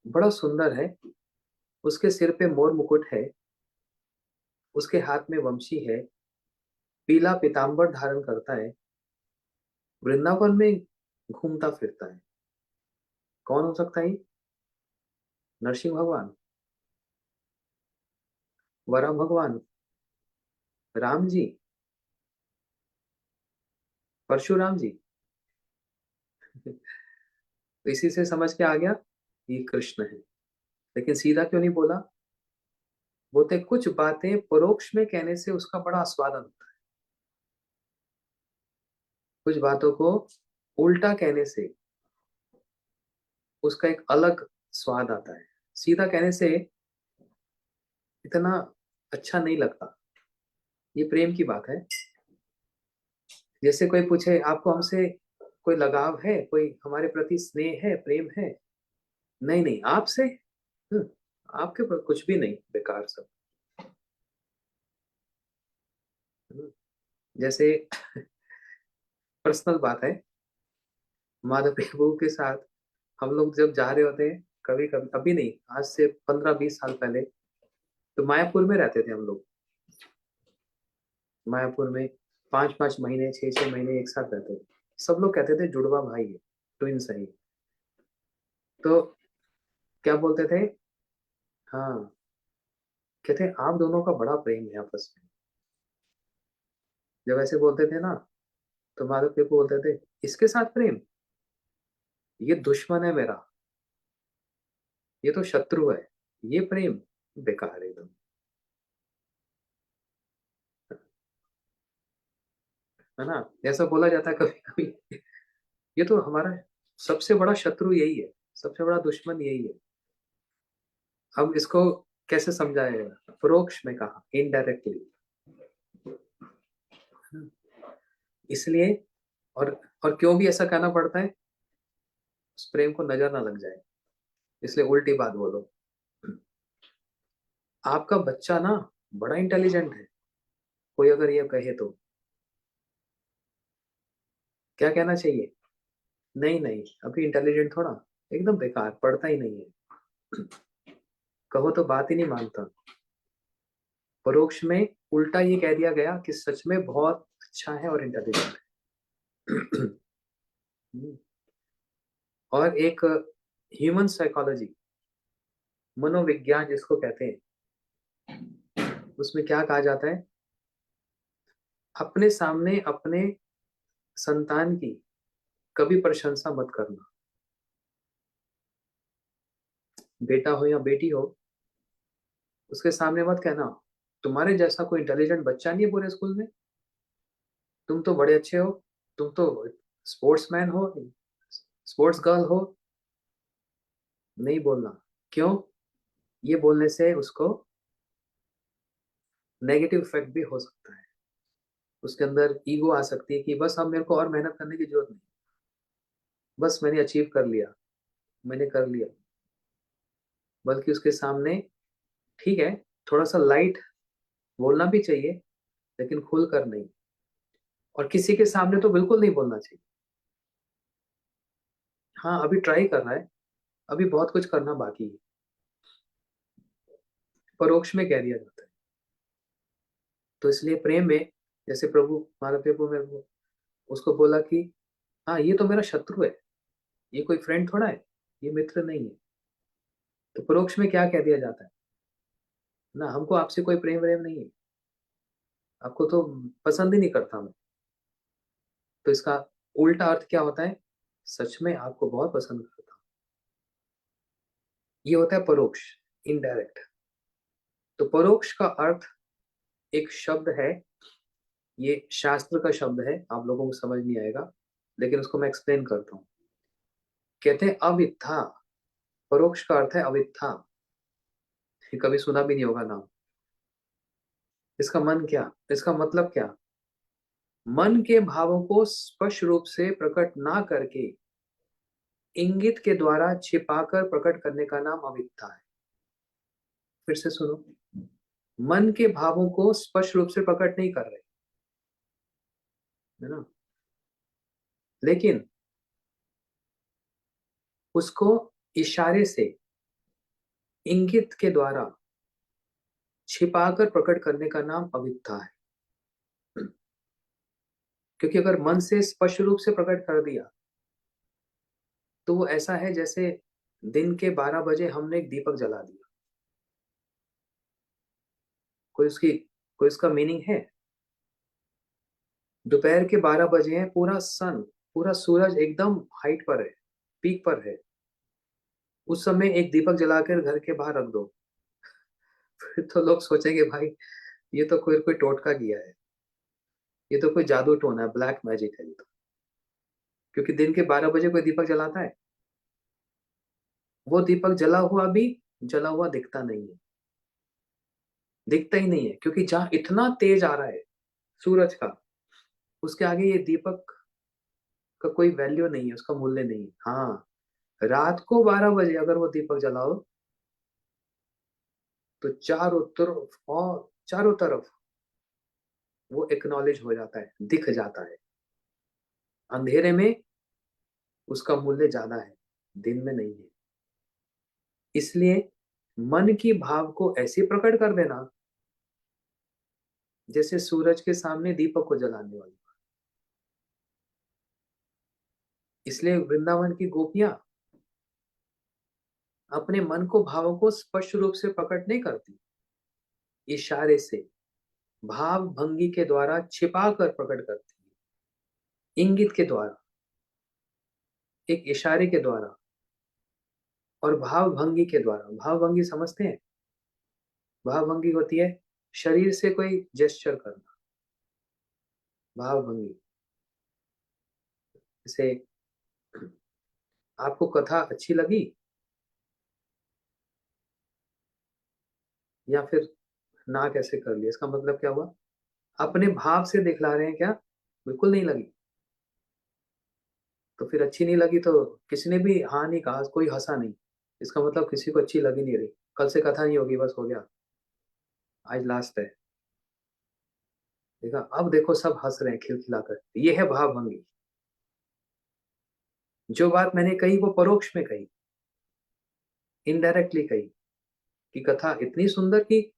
बड़ा सुंदर है, उसके सिर पे मोर मुकुट है, उसके हाथ में वंशी है, पीला पीतांबर धारण करता है, वृंदावन में घूमता फिरता है। कौन हो सकता है ये? नरसिंह भगवान, वरा भगवान, राम जी, परशुराम जी? तो इसी से समझ के आ गया ये कृष्ण है। लेकिन सीधा क्यों नहीं बोला? बोलते कुछ बातें परोक्ष में कहने से उसका बड़ा आस्वादन होता है, कुछ बातों को उल्टा कहने से उसका एक अलग स्वाद आता है, सीधा कहने से इतना अच्छा नहीं लगता। ये प्रेम की बात है। जैसे कोई पूछे आपको हमसे कोई लगाव है, कोई हमारे प्रति स्नेह है, प्रेम है, नहीं नहीं आपसे। आपके पर कुछ भी नहीं, बेकार सब। हम्म, जैसे पर्सनल बात है, माधव प्रभु के साथ हम लोग जब जा रहे होते हैं, कभी कभी, अभी नहीं, आज से 15-20 साल पहले, तो मायापुर में रहते थे हम लोग। मायापुर में 5-5 महीने, 6-6 महीने एक साथ रहते थे। सब लोग कहते थे जुड़वा भाई है, ट्विंस है ये। तो क्या बोलते थे? हाँ, कहते आप दोनों का बड़ा प्रेम है आपस में। जब ऐसे बोलते थे ना, तो माधव पेपू बोलते थे, इसके साथ प्रेम? ये दुश्मन है मेरा, ये तो शत्रु है, ये प्रेम बेकार है एकदम। है ना? ऐसा बोला जाता है कभी कभी। ये तो हमारा सबसे बड़ा शत्रु यही है, सबसे बड़ा दुश्मन यही है। अब इसको कैसे समझाएगा? परोक्ष में कहा, इनडायरेक्टली। इसलिए, और और क्यों भी ऐसा कहना पड़ता है? उस प्रेम को नजर ना लग जाए, इसलिए उल्टी बात बोलो। आपका बच्चा ना बड़ा इंटेलिजेंट है, कोई अगर ये कहे तो क्या कहना चाहिए? नहीं नहीं, अभी इंटेलिजेंट थोड़ा, एकदम बेकार, पढ़ता ही नहीं है। कहो तो बात ही नहीं मानता। परोक्ष में उल्टा ये कह दिया गया कि सच में बहुत अच्छा है और इंटेलिजेंट है। और एक ह्यूमन साइकोलॉजी, मनोविज्ञान जिसको कहते हैं, उसमें क्या कहा जाता है? अपने सामने अपने संतान की कभी प्रशंसा मत करना। बेटा हो या बेटी हो, उसके सामने मत कहना तुम्हारे जैसा कोई इंटेलिजेंट बच्चा नहीं है पूरे स्कूल में, तुम तो बड़े अच्छे हो, तुम तो स्पोर्ट्समैन हो, स्पोर्ट्स गर्ल हो। नहीं बोलना। क्यों? ये बोलने से उसको नेगेटिव इफेक्ट भी हो सकता है। उसके अंदर ईगो आ सकती है कि बस अब मेरे को और मेहनत करने की जरूरत नहीं, बस मैंने अचीव कर लिया, मैंने कर लिया। बल्कि उसके सामने, ठीक है, थोड़ा सा लाइट बोलना भी चाहिए, लेकिन खुल कर नहीं। और किसी के सामने तो बिल्कुल नहीं बोलना चाहिए। हाँ, अभी ट्राई कर रहा है, अभी बहुत कुछ करना बाकी है। परोक्ष में कह दिया जाता है। तो इसलिए प्रेम में, जैसे प्रभु, हमारे प्रभु में उसको बोला कि हाँ, ये तो मेरा शत्रु है, ये कोई फ्रेंड थोड़ा है, ये मित्र नहीं है। तो परोक्ष में क्या कह दिया जाता है ना, हमको आपसे कोई प्रेम व्रेम नहीं है, आपको तो पसंद ही नहीं करता मैं। तो इसका उल्टा अर्थ क्या होता है? सच में आपको बहुत पसंद करता हूँ। ये होता है परोक्ष, इनडायरेक्ट। तो परोक्ष का अर्थ एक शब्द है, ये शास्त्र का शब्द है, आप लोगों को समझ नहीं आएगा, लेकिन उसको मैं एक्सप्लेन करता हूँ। कहते हैं अविद्या। परोक्ष का अर्थ है अविद्या। कभी सुना भी नहीं होगा नाम। इसका मन क्या, इसका मतलब क्या? मन के भावों को स्पष्ट रूप से प्रकट ना करके इंगित के द्वारा छिपाकर प्रकट करने का नाम अविद्या है। फिर से सुनो, मन के भावों को स्पष्ट रूप से प्रकट नहीं कर रहे, है ना, लेकिन उसको इशारे से, इंगित के द्वारा छिपाकर प्रकट करने का नाम अविद्या है। क्योंकि अगर मन से स्पष्ट रूप से प्रकट कर दिया, तो वो ऐसा है जैसे दिन के 12 बजे हमने एक दीपक जला दिया। कोई उसकी, कोई उसका मीनिंग है? दोपहर के 12 बजे हैं, पूरा सन, पूरा सूरज एकदम हाइट पर है, पीक पर है, उस समय एक दीपक जलाकर घर के बाहर रख दो। फिर तो लोग सोचेंगे भाई, ये तो कोई कोई टोटका किया है, ये तो कोई जादू टोना है, ब्लैक मैजिक है ये तो। क्योंकि दिन के 12 बजे कोई दीपक जलाता है? वो दीपक जला हुआ भी जला हुआ दिखता नहीं है, दिखता ही नहीं है, क्योंकि जहां इतना तेज आ रहा है सूरज का, उसके आगे ये दीपक का कोई वैल्यू नहीं है, उसका मूल्य नहीं है। हाँ, रात को 12 बजे अगर वो दीपक जलाओ तो चारों तरफ वो एक्नॉलेज हो जाता है, दिख जाता है। अंधेरे में उसका मूल्य ज्यादा है, दिन में नहीं है। इसलिए मन की भाव को ऐसे प्रकट कर देना जैसे सूरज के सामने दीपक को जलाने वाली। इसलिए वृंदावन की गोपियां अपने मन को, भावों को स्पष्ट रूप से प्रकट नहीं करती, इशारे से, भाव भंगी के द्वारा छिपा कर प्रकट करती है, इंगित के द्वारा, एक इशारे के द्वारा और भाव भंगी के द्वारा। भाव भंगी समझते हैं? भाव भंगी होती है शरीर से कोई जेस्चर करना, भाव भंगी। जैसे आपको कथा अच्छी लगी या फिर ना कैसे कर लिया, इसका मतलब क्या हुआ? अपने भाव से दिखला रहे हैं क्या? बिल्कुल नहीं लगी। तो फिर अच्छी नहीं लगी तो किसी ने भी हाँ नहीं कहा, कोई हंसा नहीं, इसका मतलब किसी को अच्छी लगी नहीं रही। कल से कथा नहीं होगी, बस हो गया, आज लास्ट है। देखा, अब देखो सब हंस रहे हैं खिलखिलाकर, ये है भाव भंगी। जो बात मैंने कही वो परोक्ष में कही, इनडायरेक्टली कही, कि कथा इतनी सुंदर कि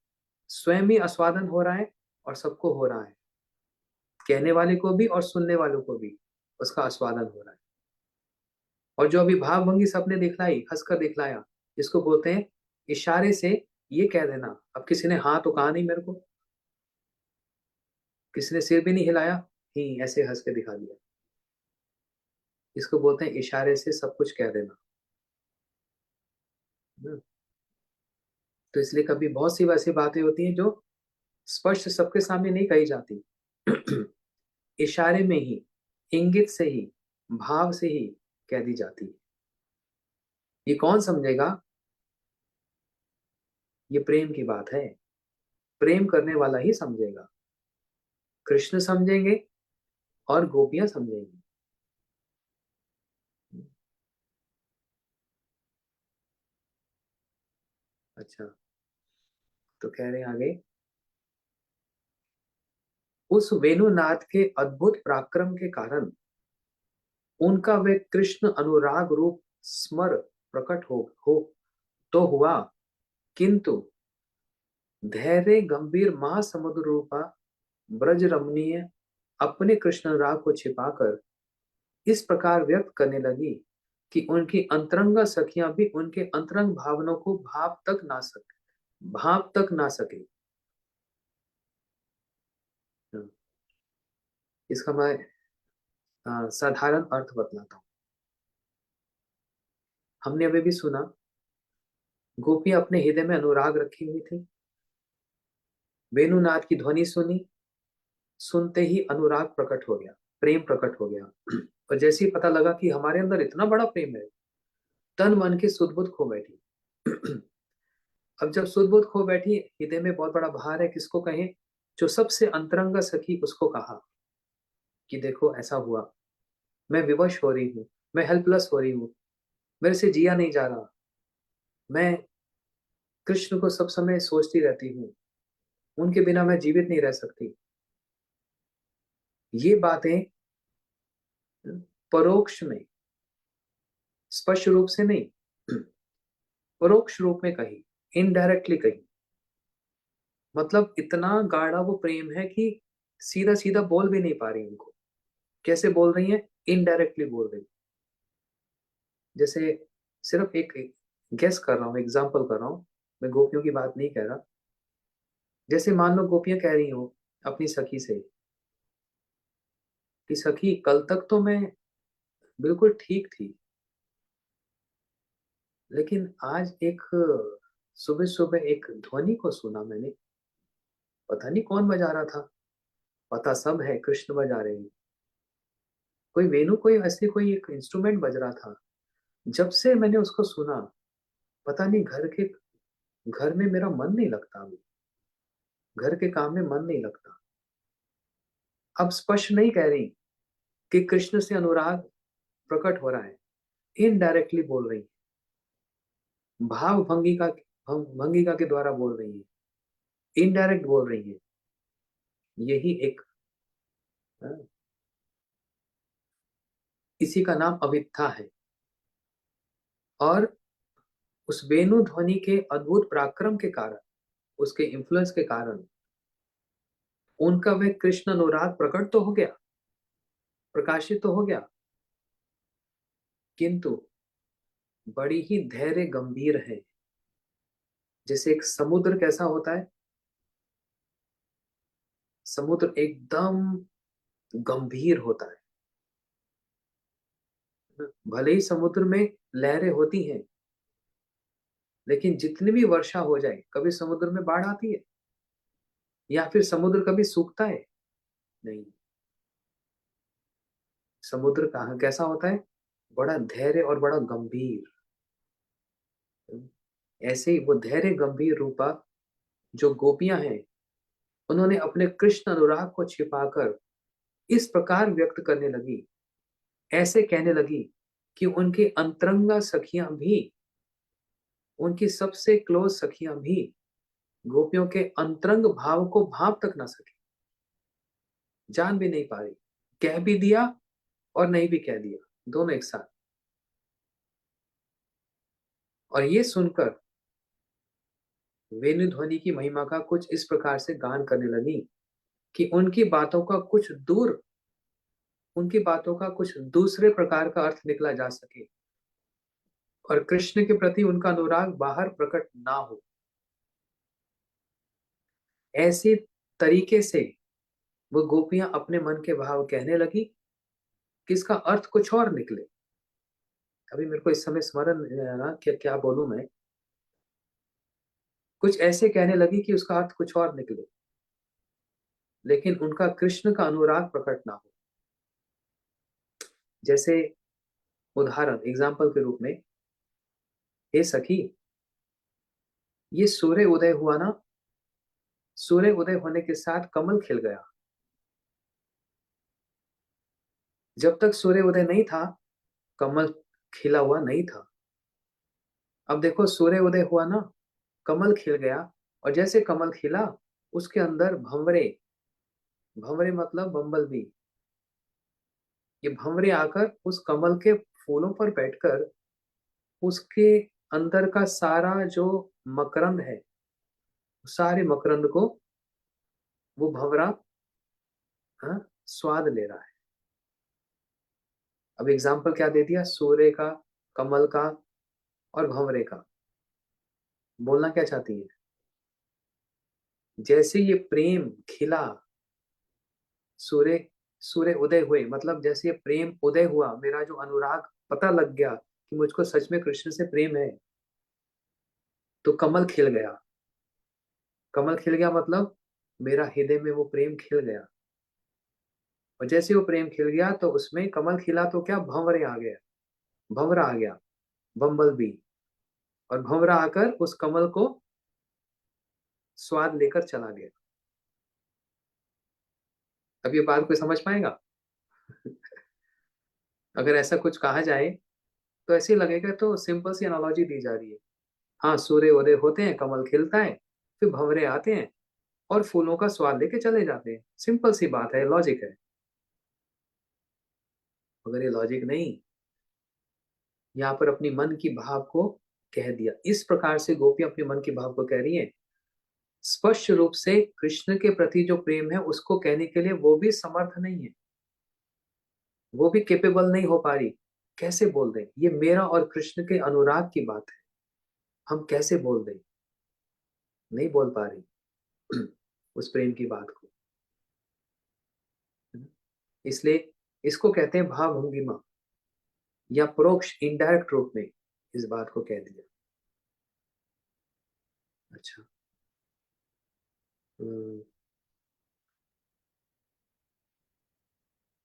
स्वयं ही आस्वादन हो रहा है और सबको हो रहा है, कहने वाले को भी और सुनने वालों को भी उसका आस्वादन हो रहा है। और जो अभी भाव भंगी सबने दिखलाई, हंसकर दिखलाया, इसको बोलते हैं इशारे से ये कह देना। अब किसी ने हाँ तो कहा नहीं मेरे को, किसी ने सिर भी नहीं हिलाया, ही ऐसे हंस के दिखा दिया, इसको बोलते हैं इशारे से सब कुछ कह देना। तो इसलिए कभी बहुत सी वैसी बातें होती हैं जो स्पष्ट सबके सामने नहीं कही जाती, इशारे में ही, इंगित से ही, भाव से ही कह दी जाती है। ये कौन समझेगा? ये प्रेम की बात है, प्रेम करने वाला ही समझेगा। कृष्ण समझेंगे और गोपियां समझेंगी। अच्छा, तो कह रहे हैं आगे, उस वेणुनाथ के अद्भुत पराक्रम के कारण उनका वे कृष्ण अनुराग रूप स्मर प्रकट हो तो हुआ, किंतु धैर्य गंभीर महासमुद्र रूपा ब्रज रमणीय अपने कृष्ण राग को छिपाकर इस प्रकार व्यक्त करने लगी कि उनकी अंतरंग सखियां भी उनके अंतरंग भावनाओं को भाव तक ना सके। इसका मैं साधारण अर्थ बतलाता हूँ। हमने अभी भी सुना, गोपी अपने हृदय में अनुराग रखी हुई थी, वेणुनाथ की ध्वनि सुनी, सुनते ही अनुराग प्रकट हो गया, प्रेम प्रकट हो गया। और जैसे ही पता लगा कि हमारे अंदर इतना बड़ा प्रेम है, तन मन की सुध बुध खो बैठी। अब जब सुध बुध खो बैठी, हृदय में बहुत बड़ा भार है, किसको कहें? जो सबसे अंतरंग सखी, उसको कहा कि देखो ऐसा हुआ, मैं विवश हो रही हूँ, मैं हेल्पलेस हो रही हूँ, मेरे से जिया नहीं जा रहा, मैं कृष्ण को सब समय सोचती रहती हूँ, उनके बिना मैं जीवित नहीं रह सकती। ये बातें परोक्ष में, स्पष्ट रूप से नहीं, परोक्ष रूप में कही, इनडायरेक्टली कही। मतलब इतना गाढ़ा वो प्रेम है कि सीधा सीधा बोल भी नहीं पा रही उनको। कैसे बोल रही है? इनडायरेक्टली बोल रही। जैसे सिर्फ एक गेस कर रहा हूँ, एग्जाम्पल कर रहा हूँ, मैं गोपियों की बात नहीं कह रहा। जैसे मान लो गोपियां कह रही हो अपनी सखी से कि सखी कल तक तो मैं बिल्कुल ठीक थी, लेकिन आज एक सुबह सुबह एक ध्वनि को सुना मैंने, पता नहीं कौन बजा रहा था, पता सब है कृष्ण बजा रहे हैं, कोई वेणु, कोई ऐसे कोई एक इंस्ट्रूमेंट बज रहा था। जब से मैंने उसको सुना, पता नहीं घर में मेरा मन नहीं लगता, अभी घर के काम में मन नहीं लगता। अब स्पष्ट नहीं कह रही कि कृष्ण से अनुराग प्रकट हो रहा है, इनडायरेक्टली बोल रही है, भाव भंगिका के द्वारा बोल रही है, इनडायरेक्ट बोल रही है। यही एक इसी का नाम अविद्या है। और उस वेणु ध्वनि के अद्भुत पराक्रम के कारण, उसके इन्फ्लुएंस के कारण उनका वह कृष्ण अनुराग प्रकट तो हो गया, प्रकाशित तो हो गया, किंतु बड़ी ही धैर्य गंभीर है। जैसे एक समुद्र कैसा होता है, समुद्र एकदम गंभीर होता है। भले ही समुद्र में लहरें होती हैं, लेकिन जितनी भी वर्षा हो जाए, कभी समुद्र में बाढ़ आती है या फिर समुद्र कभी सूखता है? नहीं। समुद्र कहाँ कैसा होता है? बड़ा धैर्य और बड़ा गंभीर। ऐसे ही वो धैर्य गंभीर रूपा जो गोपियां हैं, उन्होंने अपने कृष्ण अनुराग को छिपाकर इस प्रकार व्यक्त करने लगी, ऐसे कहने लगी कि उनकी अंतरंगा सखियां भी, उनकी सबसे क्लोज सखियां भी गोपियों के अंतरंग भाव को भाव तक ना सकी, जान भी नहीं पा रही। कह भी दिया और नहीं भी कह दिया, दोनों एक साथ। और ये सुनकर वेणु ध्वनि की महिमा का कुछ इस प्रकार से गान करने लगी कि उनकी बातों का कुछ दूसरे प्रकार का अर्थ निकला जा सके और कृष्ण के प्रति उनका अनुराग बाहर प्रकट ना हो। ऐसे तरीके से वो गोपियां अपने मन के भाव कहने लगी कि इसका अर्थ कुछ और निकले। अभी मेरे को इस समय स्मरण नहीं आ रहा क्या क्या बोलूं मैं। कुछ ऐसे कहने लगी कि उसका अर्थ कुछ और निकले, लेकिन उनका कृष्ण का अनुराग प्रकट ना हो। जैसे उदाहरण एग्जाम्पल के रूप में, हे सखी, ये सूर्य उदय हुआ ना, सूर्य उदय होने के साथ कमल खिल गया। जब तक सूर्य उदय नहीं था, कमल खिला हुआ नहीं था। अब देखो सूर्य उदय हुआ ना, कमल खिल गया, और जैसे कमल खिला, उसके अंदर भंवरे, भंवरे मतलब बम्बल बी, ये भंवरे आकर उस कमल के फूलों पर बैठकर उसके अंदर का सारा जो मकरंद है, सारे मकरंद को वो भंवरा, हाँ, स्वाद ले रहा है। अब एग्जाम्पल क्या दे दिया, सूर्य का, कमल का और भंवरे का। बोलना क्या चाहती है? जैसे ये प्रेम खिला, सूर्य सूर्य उदय हुए, मतलब जैसे ये प्रेम उदय हुआ, मेरा जो अनुराग पता लग गया कि मुझको सच में कृष्ण से प्रेम है, तो कमल खिल गया। कमल खिल गया मतलब मेरा हृदय में वो प्रेम खिल गया। और जैसे वो प्रेम खिल गया तो उसमें कमल खिला तो क्या, भंवरे आ गया, भंवरा आ गया, बम्बल बी। और भंवरा आकर उस कमल को स्वाद लेकर चला गया। अब ये बात कोई समझ पाएगा? अगर ऐसा कुछ कहा जाए तो ऐसे ही लगेगा, तो सिंपल सी एनालॉजी दी जा रही है। हाँ, सूर्य उदय होते हैं, कमल खिलता है, फिर भंवरे आते हैं और फूलों का स्वाद लेके चले जाते हैं। सिंपल सी बात है, लॉजिक है। मगर ये लॉजिक नहीं, यहाँ पर अपनी मन की भाव को कह दिया। इस प्रकार से गोपी अपने मन की भाव को कह रही है। स्पष्ट रूप से कृष्ण के प्रति जो प्रेम है उसको कहने के लिए वो भी समर्थ नहीं है, वो भी केपेबल नहीं हो पा रही। कैसे बोल दें, ये मेरा और कृष्ण के अनुराग की बात है, हम कैसे बोल दें? नहीं बोल पा रही उस प्रेम की बात को। इसलिए इसको कहते हैं भावभंगिमा, या परोक्ष इनडायरेक्ट रूप में इस बात को कह दिया। अच्छा। हम्म,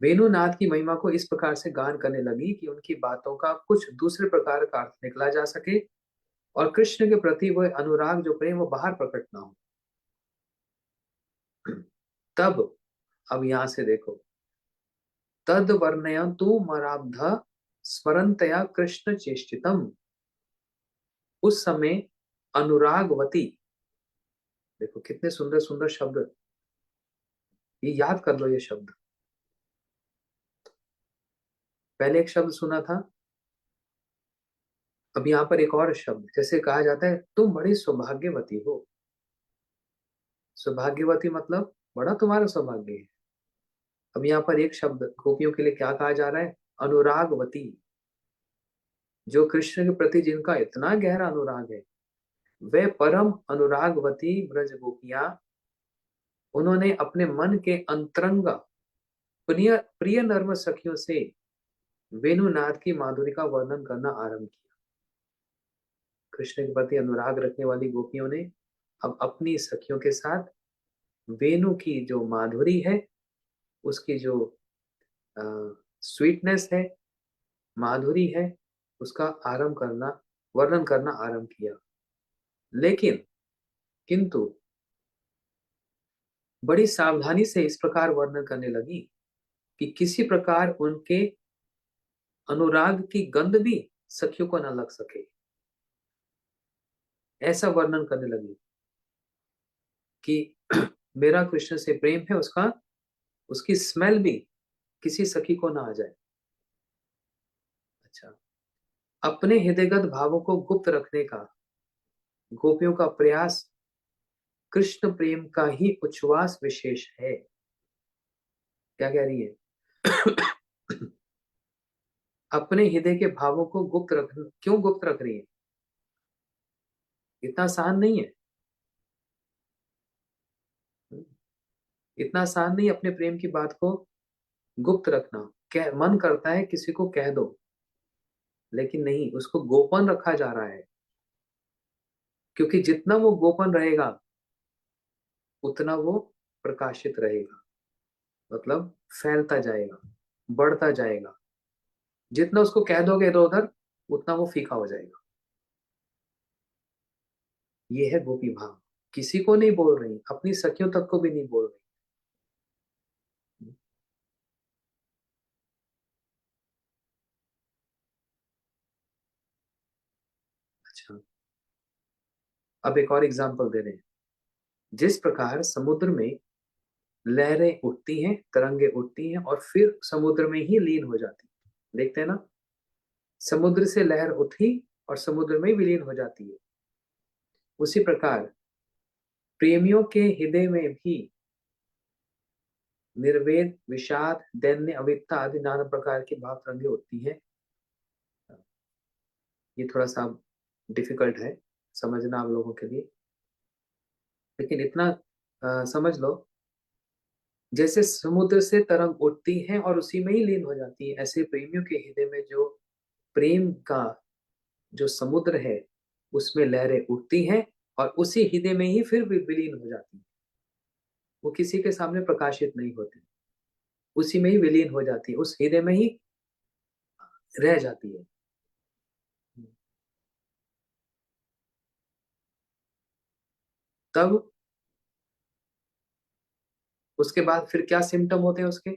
वेणुनाथ की महिमा को इस प्रकार से गान करने लगी कि उनकी बातों का कुछ दूसरे प्रकार का अर्थ निकला जा सके और कृष्ण के प्रति वह अनुराग जो प्रेम वो बाहर प्रकट ना हो। तब, अब यहां से देखो, तद वर्णयन्तु मराब्ध स्मरन्तया कृष्ण चेष्टितम, उस समय अनुरागवती। देखो कितने सुंदर सुंदर शब्द, ये याद कर लो ये शब्द। पहले एक शब्द सुना था, अब यहाँ पर एक और शब्द, जैसे कहा जाता है तुम बड़ी सौभाग्यवती हो। सौभाग्यवती मतलब बड़ा तुम्हारा सौभाग्य है। अब यहाँ पर एक शब्द गोपियों के लिए क्या कहा जा रहा है? अनुरागवती। जो कृष्ण के प्रति जिनका इतना गहरा अनुराग है, वे परम अनुरागवती ब्रज गोपियां, उन्होंने अपने मन के अंतरंग प्रिय प्रिय नर्म सखियों से वेणुनाद की माधुरी का वर्णन करना आरंभ किया। कृष्ण के प्रति अनुराग रखने वाली गोपियों ने अब अपनी सखियों के साथ वेणु की जो माधुरी है, उसकी जो स्वीटनेस है, माधुरी है, उसका आरंभ करना, वर्णन करना आरंभ किया। लेकिन किंतु बड़ी सावधानी से इस प्रकार वर्णन करने लगी कि किसी प्रकार उनके अनुराग की गंध भी सखियों को न लग सके। ऐसा वर्णन करने लगी कि मेरा कृष्ण से प्रेम है, उसका उसकी स्मेल भी किसी सखी को ना आ जाए। अच्छा, अपने हृदयगत भावों को गुप्त रखने का गोपियों का प्रयास कृष्ण प्रेम का ही उच्छ्वास विशेष है। क्या कह रही है? अपने हृदय के भावों को गुप्त रख, क्यों गुप्त रख रही है? इतना आसान नहीं है, इतना आसान नहीं अपने प्रेम की बात को गुप्त रखना। कह, मन करता है किसी को कह दो, लेकिन नहीं, उसको गोपन रखा जा रहा है। क्योंकि जितना वो गोपन रहेगा उतना वो प्रकाशित रहेगा, मतलब फैलता जाएगा, बढ़ता जाएगा। जितना उसको कह दोगे इधर उधर, उतना वो फीका हो जाएगा। ये है गोपी भाव। किसी को नहीं बोल रही, अपनी सखियों तक को भी नहीं बोल रही। अच्छा, अब एक और एग्जांपल दे रहे हैं। जिस प्रकार समुद्र में लहरें उठती हैं, तरंगे उठती हैं और फिर समुद्र में ही लीन हो जाती हैं, देखते हैं ना? समुद्र से लहर उठी और समुद्र में विलीन हो जाती है। उसी प्रकार प्रेमियों के हृदय में भी निर्वेद, विषाद, दैन्य, अविद्या आदि नाना प्रकार की भाव तरंगे उठती हैं। ये थोड़ा सा डिफिकल्ट है समझना आप लोगों के लिए, लेकिन इतना समझ लो, जैसे समुद्र से तरंग उठती है और उसी में ही लीन हो जाती है, ऐसे प्रेमियों के हृदय में जो प्रेम का जो समुद्र है, उसमें लहरें उठती हैं और उसी हृदय में ही फिर विलीन हो जाती है। वो किसी के सामने प्रकाशित नहीं होती, उसी में ही विलीन हो जाती है, उस हृदय में ही रह जाती है। तब उसके बाद फिर क्या सिम्टम होते हैं उसके,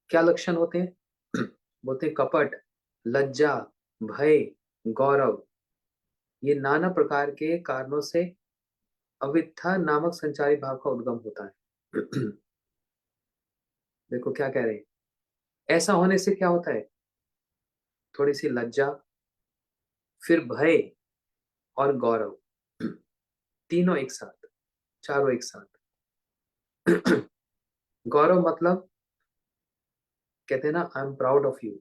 क्या लक्षण होते हैं? बोलते हैं कपट, लज्जा, भय, गौरव। ये नाना प्रकार के कारणों से अविद्या नामक संचारी भाव का उद्गम होता है। देखो क्या कह रहे हैं, ऐसा होने से क्या होता है? थोड़ी सी लज्जा, फिर भय और गौरव, तीनों एक साथ, चारों एक साथ। गौरव मतलब कहते हैं ना, I am proud of you.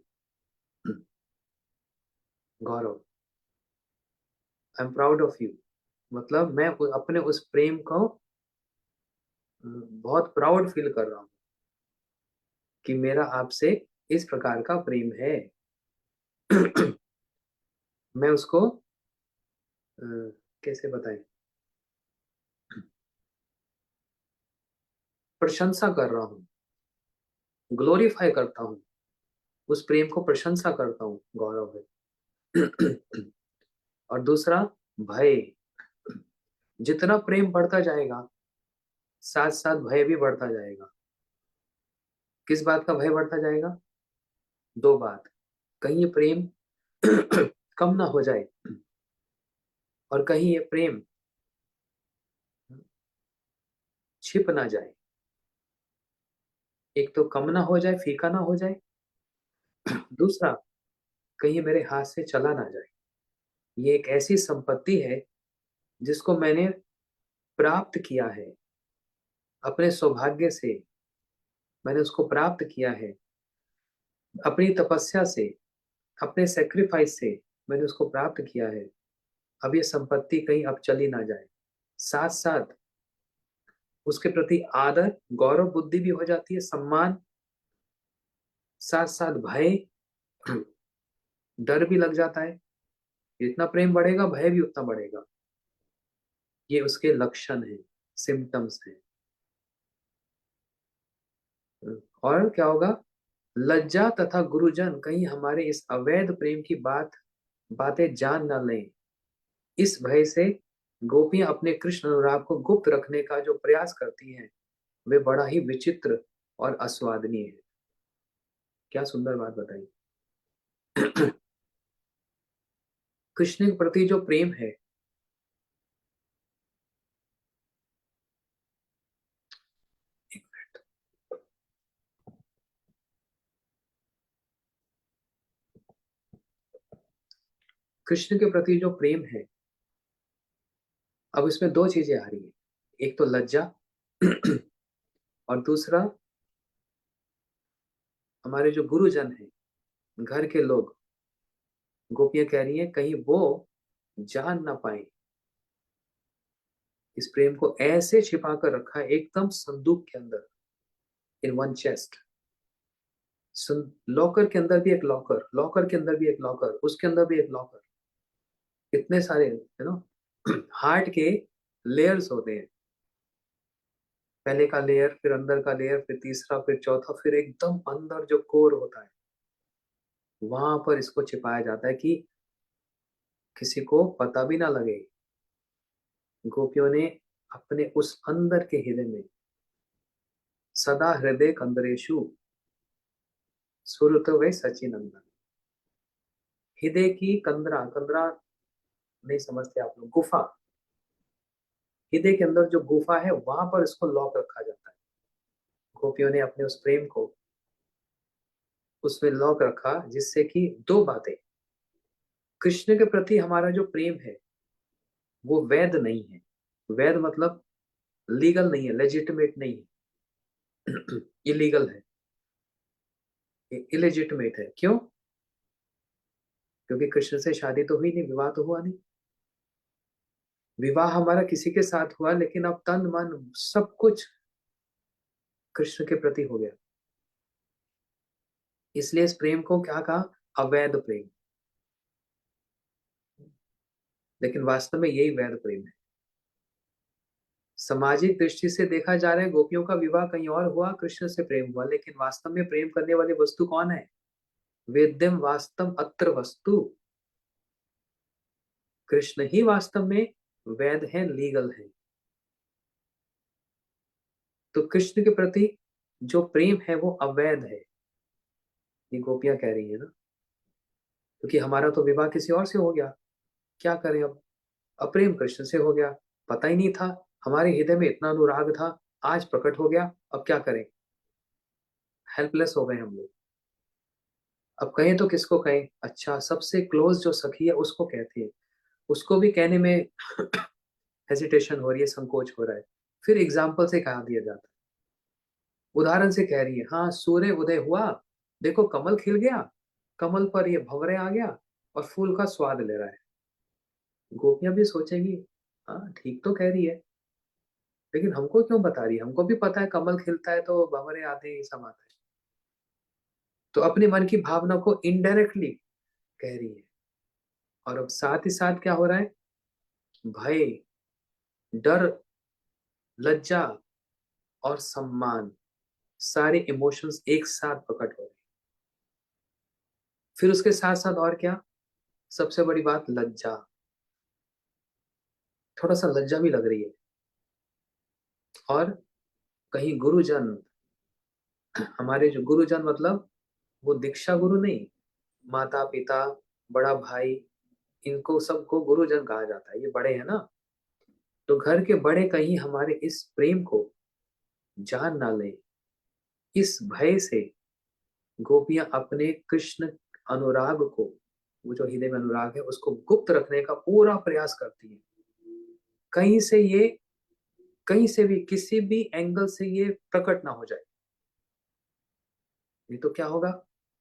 Gaurav, I am proud of you मतलब मैं अपने उस प्रेम को बहुत प्राउड फील कर रहा हूँ कि मेरा आपसे इस प्रकार का प्रेम है। मैं उसको अ, कैसे बताएं, प्रशंसा कर रहा हूँ, ग्लोरीफाई करता हूँ, उस प्रेम को प्रशंसा करता हूँ, गौरव है। और दूसरा भय, जितना प्रेम बढ़ता जाएगा साथ साथ भय भी बढ़ता जाएगा। किस बात का भय बढ़ता जाएगा? दो बात, कहीं ये प्रेम कम ना हो जाए और कहीं ये प्रेम छिप ना जाए। एक तो कम ना हो जाए, फीका ना हो जाए, दूसरा कहीं मेरे हाथ से चला ना जाए। ये एक ऐसी संपत्ति है जिसको मैंने प्राप्त किया है अपने सौभाग्य से, मैंने उसको प्राप्त किया है अपनी तपस्या से, अपने सेक्रीफाइस से मैंने उसको प्राप्त किया है। अब ये संपत्ति कहीं अब चली ना जाए। साथ साथ उसके प्रति आदर, गौरव बुद्धि भी हो जाती है, सम्मान, साथ साथ भय, डर भी लग जाता है। जितना प्रेम बढ़ेगा भय भी उतना बढ़ेगा। ये उसके लक्षण है, सिम्टम्स है। और क्या होगा? लज्जा तथा गुरुजन कहीं हमारे इस अवैध प्रेम की बातें जान न लें। इस भय से गोपियां अपने कृष्ण अनुराग को गुप्त रखने का जो प्रयास करती हैं वे बड़ा ही विचित्र और अस्वादनीय है। क्या सुंदर बात बताई। कृष्ण के प्रति जो प्रेम है, कृष्ण के प्रति जो प्रेम है, अब इसमें दो चीजें आ रही है। एक तो लज्जा और दूसरा हमारे जो गुरुजन हैं, घर के लोग, गोपियां कह रही हैं कहीं वो जान ना पाए। इस प्रेम को ऐसे छिपा कर रखा है एकदम संदूक के अंदर, इन वन चेस्ट। लॉकर के अंदर भी एक लॉकर, लॉकर के अंदर भी एक लॉकर, उसके अंदर भी एक लॉकर। इतने सारे हार्ट के लेयर्स होते हैं। पहले का लेयर, फिर अंदर का लेयर, फिर तीसरा, फिर चौथा, फिर एकदम अंदर जो कोर होता है वहां पर इसको छिपाया जाता है कि किसी को पता भी ना लगे। गोपियों ने अपने उस अंदर के हृदय में, सदा हृदय कंदरेशु सुरत वे सचिनंदन। हृदय की कंदरा, कंदरा नहीं समझते आप लोग, गुफा, हृदय के अंदर जो गुफा है वहां पर इसको लॉक रखा जाता है। गोपियों ने अपने उस प्रेम को उसमें लॉक रखा जिससे कि दो बातें, कृष्ण के प्रति हमारा जो प्रेम है वो वैध नहीं है। वैध मतलब लीगल नहीं है, लेजिटिमेट नहीं है, इलीगल है, इलेजिटिमेट है। क्यों? क्योंकि कृष्ण से शादी तो हुई नहीं, विवाह तो हुआ नहीं। विवाह हमारा किसी के साथ हुआ लेकिन अब तन मन सब कुछ कृष्ण के प्रति हो गया। इसलिए इस प्रेम को क्या कहा? अवैध प्रेम। लेकिन वास्तव में यही वैध प्रेम है। सामाजिक दृष्टि से देखा जा रहा है गोपियों का विवाह कहीं और हुआ, कृष्ण से प्रेम हुआ, लेकिन वास्तव में प्रेम करने वाली वस्तु कौन है? वेद्यम वास्तव अत्र वस्तु। कृष्ण ही वास्तव में वैध है, लीगल है। तो कृष्ण के प्रति जो प्रेम है वो अवैध है, ये गोपियां कह रही है ना। क्योंकि हमारा तो विवाह किसी और से हो गया, क्या करें अब? अप्रेम कृष्ण से हो गया, पता ही नहीं था, हमारे हृदय में इतना अनुराग था, आज प्रकट हो गया, अब क्या करें? हेल्पलेस हो गए हम लोग। अब कहें तो किसको कहें? अच्छा, सबसे क्लोज जो सखी है उसको कहते हैं, उसको भी कहने में हेजिटेशन हो रही है, संकोच हो रहा है। फिर एग्जाम्पल से कहा दिया जाता है, उदाहरण से कह रही है, हाँ सूर्य उदय हुआ, देखो कमल खिल गया, कमल पर ये भंवरे आ गया और फूल का स्वाद ले रहा है। गोपियां भी सोचेगी हाँ ठीक तो कह रही है, लेकिन हमको क्यों बता रही है? हमको भी पता है कमल खिलता है तो भंवरे आते ही सब आता है। तो अपने मन की भावना को इनडायरेक्टली कह रही है। और अब साथ ही साथ क्या हो रहा है? भय, डर, लज्जा और सम्मान, सारे इमोशंस एक साथ प्रकट हो रहे हैं। फिर उसके साथ साथ और क्या? सबसे बड़ी बात लज्जा, थोड़ा सा लज्जा भी लग रही है। और कहीं गुरुजन, हमारे जो गुरुजन मतलब वो दीक्षा गुरु नहीं, माता पिता, बड़ा भाई, इनको सबको गुरुजन कहा जाता है, ये बड़े हैं ना। तो घर के बड़े कहीं हमारे इस प्रेम को जान ना ले, इस भय से गोपियां अपने कृष्ण अनुराग को, वो जो हृदय में अनुराग है उसको गुप्त रखने का पूरा प्रयास करती है। कहीं से ये, कहीं से भी किसी भी एंगल से ये प्रकट ना हो जाए। नहीं तो क्या होगा,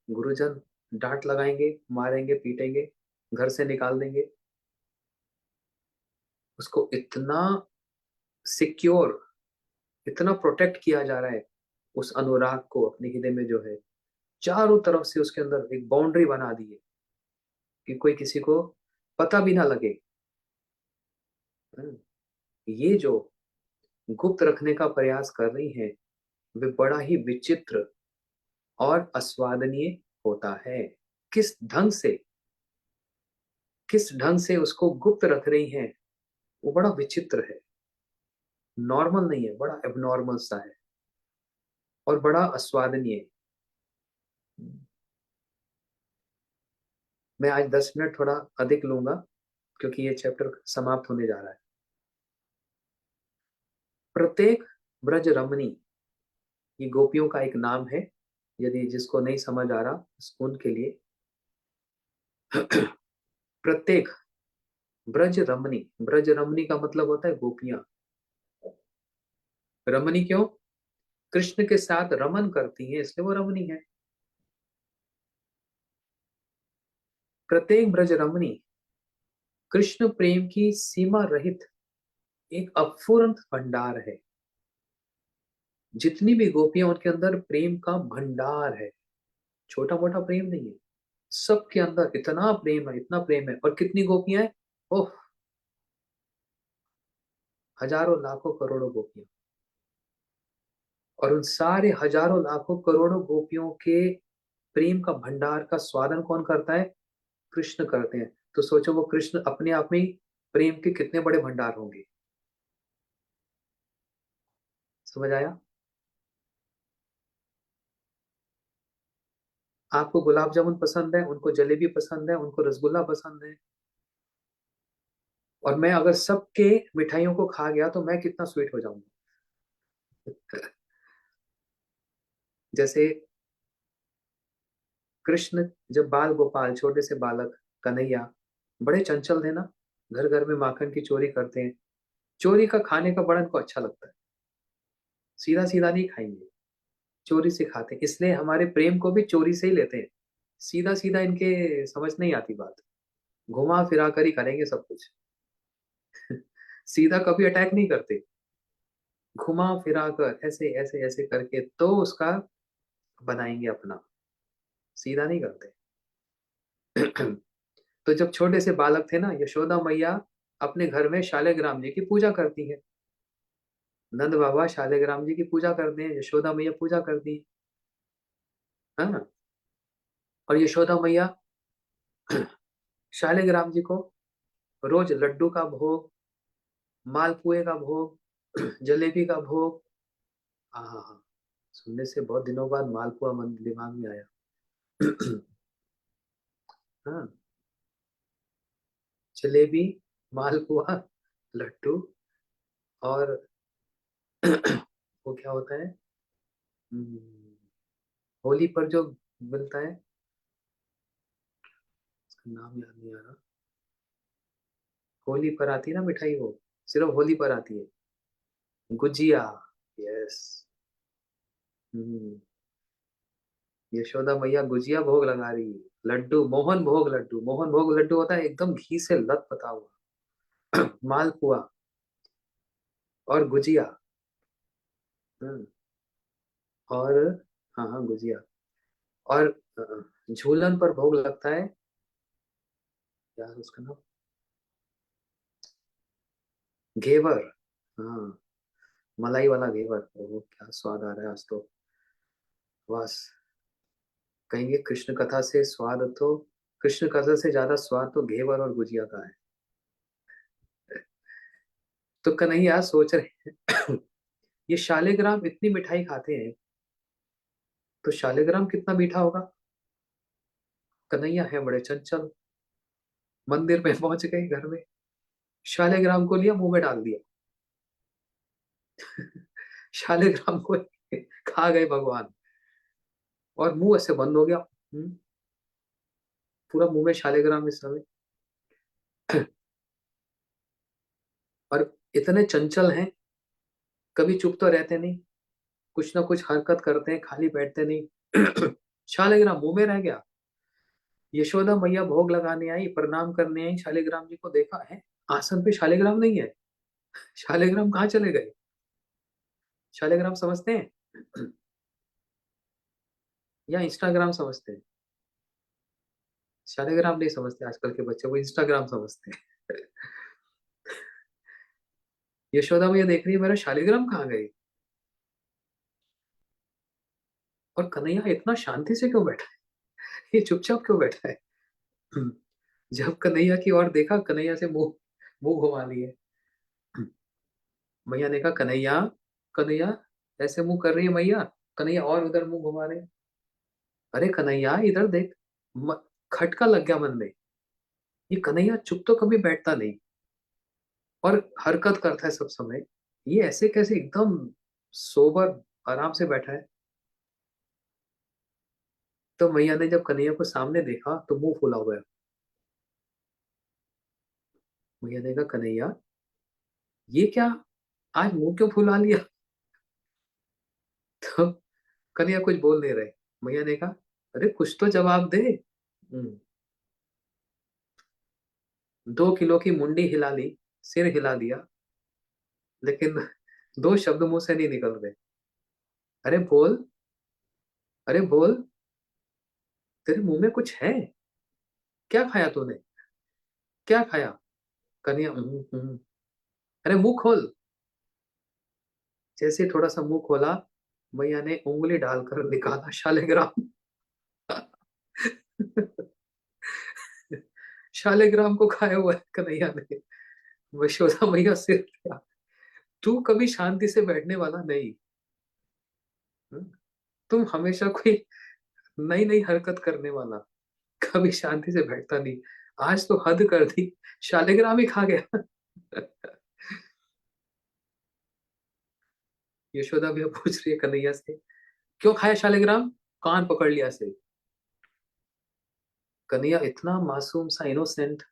गुरुजन डांट लगाएंगे, मारेंगे, पीटेंगे, घर से निकाल देंगे। उसको इतना सिक्योर, इतना प्रोटेक्ट किया जा रहा है, उस अनुराग को अपने हृदय में जो है, चारों तरफ से उसके अंदर एक बाउंड्री बना दी है कि कोई किसी को पता भी ना लगे। हम्म, ये जो गुप्त रखने का प्रयास कर रही है, वे बड़ा ही विचित्र और अस्वादनीय होता है। किस ढंग से, किस ढंग से उसको गुप्त रख रही हैं, वो बड़ा विचित्र है। नॉर्मल नहीं है, बड़ा एबनॉर्मल सा है और बड़ा अस्वादनीय है। मैं आज 10 मिनट थोड़ा अधिक लूंगा क्योंकि ये चैप्टर समाप्त होने जा रहा है। प्रत्येक ब्रज रमणी, ये गोपियों का एक नाम है, यदि जिसको नहीं समझ आ रहा उनके लिए। प्रत्येक ब्रज रमणी, ब्रज रमणी का मतलब होता है गोपियां। रमणी क्यों? कृष्ण के साथ रमन करती हैं इसलिए वो रमणी है। प्रत्येक ब्रज रमणी कृष्ण प्रेम की सीमा रहित एक अफुरंत भंडार है। जितनी भी गोपियां, उनके अंदर प्रेम का भंडार है, छोटा मोटा प्रेम नहीं है। सबके अंदर इतना प्रेम है, इतना प्रेम है। और कितनी गोपियां हैं? ओह, हजारों लाखों करोड़ों गोपियां। और उन सारे हजारों लाखों करोड़ों गोपियों के प्रेम का भंडार का स्वादन कौन करता है? कृष्ण करते हैं। तो सोचो वो कृष्ण अपने आप में ही प्रेम के कितने बड़े भंडार होंगे। समझ आया? आपको गुलाब जामुन पसंद है, उनको जलेबी पसंद है, उनको रसगुल्ला पसंद है। और मैं अगर सबके मिठाइयों को खा गया तो मैं कितना स्वीट हो जाऊंगा। जैसे कृष्ण, जब बाल गोपाल, छोटे से बालक कन्हैया बड़े चंचल थे ना, घर घर में माखन की चोरी करते हैं। चोरी का खाने का बड़ा इनको अच्छा लगता है, सीधा सीधा नहीं खाएंगे, चोरी से खाते हैं। इसलिए हमारे प्रेम को भी चोरी से ही लेते हैं। सीधा सीधा इनके समझ नहीं आती बात, घुमा फिरा कर ही करेंगे सब कुछ। सीधा कभी अटैक नहीं करते, घुमा फिरा कर ऐसे ऐसे ऐसे करके तो उसका बनाएंगे अपना, सीधा नहीं करते। तो जब छोटे से बालक थे ना, यशोदा मैया अपने घर में शालिग्राम जी की पूजा करती है। नंद बाबा शालिग्राम जी की पूजा करते हैं, यशोदा मैया पूजा करती है ना। और यशोदा मैया शालिग्राम जी को रोज लड्डू का भोग, मालपुए का भोग, जलेबी का भोग। हाँ हाँ हाँ, सुनने से बहुत दिनों बाद मालपुआ मन दिमाग में आया। हाँ, जलेबी, मालपुआ, लड्डू, और वो क्या होता है, हम्म, होली पर जो मिलता है, उसका नाम याद नहीं आ रहा। होली पर आती है ना मिठाई, वो सिर्फ होली पर आती है, गुजिया। यस। हम्म, यशोदा मैया गुजिया भोग लगा रही है। लड्डू, मोहन भोग लड्डू, मोहन भोग लड्डू होता है एकदम घी से लत पता हुआ। मालपुआ और गुजिया। हम्म, और हाँ हाँ गुजिया। और झूलन पर भोग लगता है, यार उसका नाम, घेवर। हाँ, मलाई वाला घेवर, ओह क्या स्वाद आ रहा है आज तो। बस, कहेंगे कृष्ण कथा से स्वाद तो, कृष्ण कथा से ज्यादा स्वाद तो घेवर और गुजिया का है। तो कन्हैया सोच रहे हैं, ये शालिग्राम इतनी मिठाई खाते हैं तो शालिग्राम कितना मीठा होगा। कन्हैया है बड़े चंचल, मंदिर में पहुंच गए, घर में शालिग्राम को लिया, मुंह में डाल दिया। शालिग्राम को खा गए भगवान, और मुंह ऐसे बंद हो गया। पूरा मुंह में शालिग्राम इस समय। और इतने चंचल हैं, कभी चुप तो रहते नहीं, कुछ ना कुछ हरकत करते हैं, खाली बैठते नहीं। शालिग्राम मुंह में रह गया। यशोदा मैया भोग लगाने आई, प्रणाम करने आई, शालिग्राम जी को देखा है, आसन पे शालिग्राम नहीं है। शालिग्राम कहाँ चले गए? शालिग्राम समझते हैं या इंस्टाग्राम समझते हैं? शालिग्राम नहीं समझते, आजकल के बच्चे वो इंस्टाग्राम समझते हैं। यशोदा मैया देख रही है, मेरा शालिग्राम कहाँ गई? और कन्हैया इतना शांति से क्यों बैठा है? ये चुपचाप क्यों बैठा है? जब कन्हैया की ओर देखा, कन्हैया से मुंह मुंह घुमा लिए। मैया ने कहा, कन्हैया, कन्हैया, ऐसे मुंह कर रही है मैया। कन्हैया और उधर मुंह घुमा रहे। अरे कन्हैया इधर देख। खटका लग गया मन में। ये कन्हैया चुप तो कभी बैठता नहीं, और हरकत करता है सब समय। ये ऐसे कैसे एकदम सोबर, आराम से बैठा है? तो मैया ने जब कन्हैया को सामने देखा तो मुंह फूला हुआ है। मैया ने कहा, कन्हैया ये क्या, आज मुंह क्यों फुला लिया? तो कन्हैया कुछ बोल नहीं रहे। मैया ने कहा, अरे कुछ तो जवाब दे। 2 किलो की मुंडी हिला ली, सिर हिला दिया, लेकिन दो शब्द मुंह से नहीं निकल रहे। अरे बोल, अरे बोल, तेरे मुंह में कुछ है? क्या खाया तूने? क्या खाया? कन्हैया अरे मुंह खोल। जैसे थोड़ा सा मुंह खोला, मैया ने उंगली डालकर निकाला शालिग्राम। शालिग्राम को खाया हुआ है कन्हैया ने। यशोदा मैया सिर लिया। तू कभी शांति से बैठने वाला नहीं। हम्म? तुम हमेशा कोई नई नई हरकत करने वाला, कभी शांति से बैठता नहीं। आज तो हद कर दी, शालिग्राम ही खा गया। यशोदा भी अब पूछ रही है कन्हैया से, क्यों खाया शालिग्राम? कान पकड़ लिया से। कन्हैया इतना मासूम सा, इनोसेंट।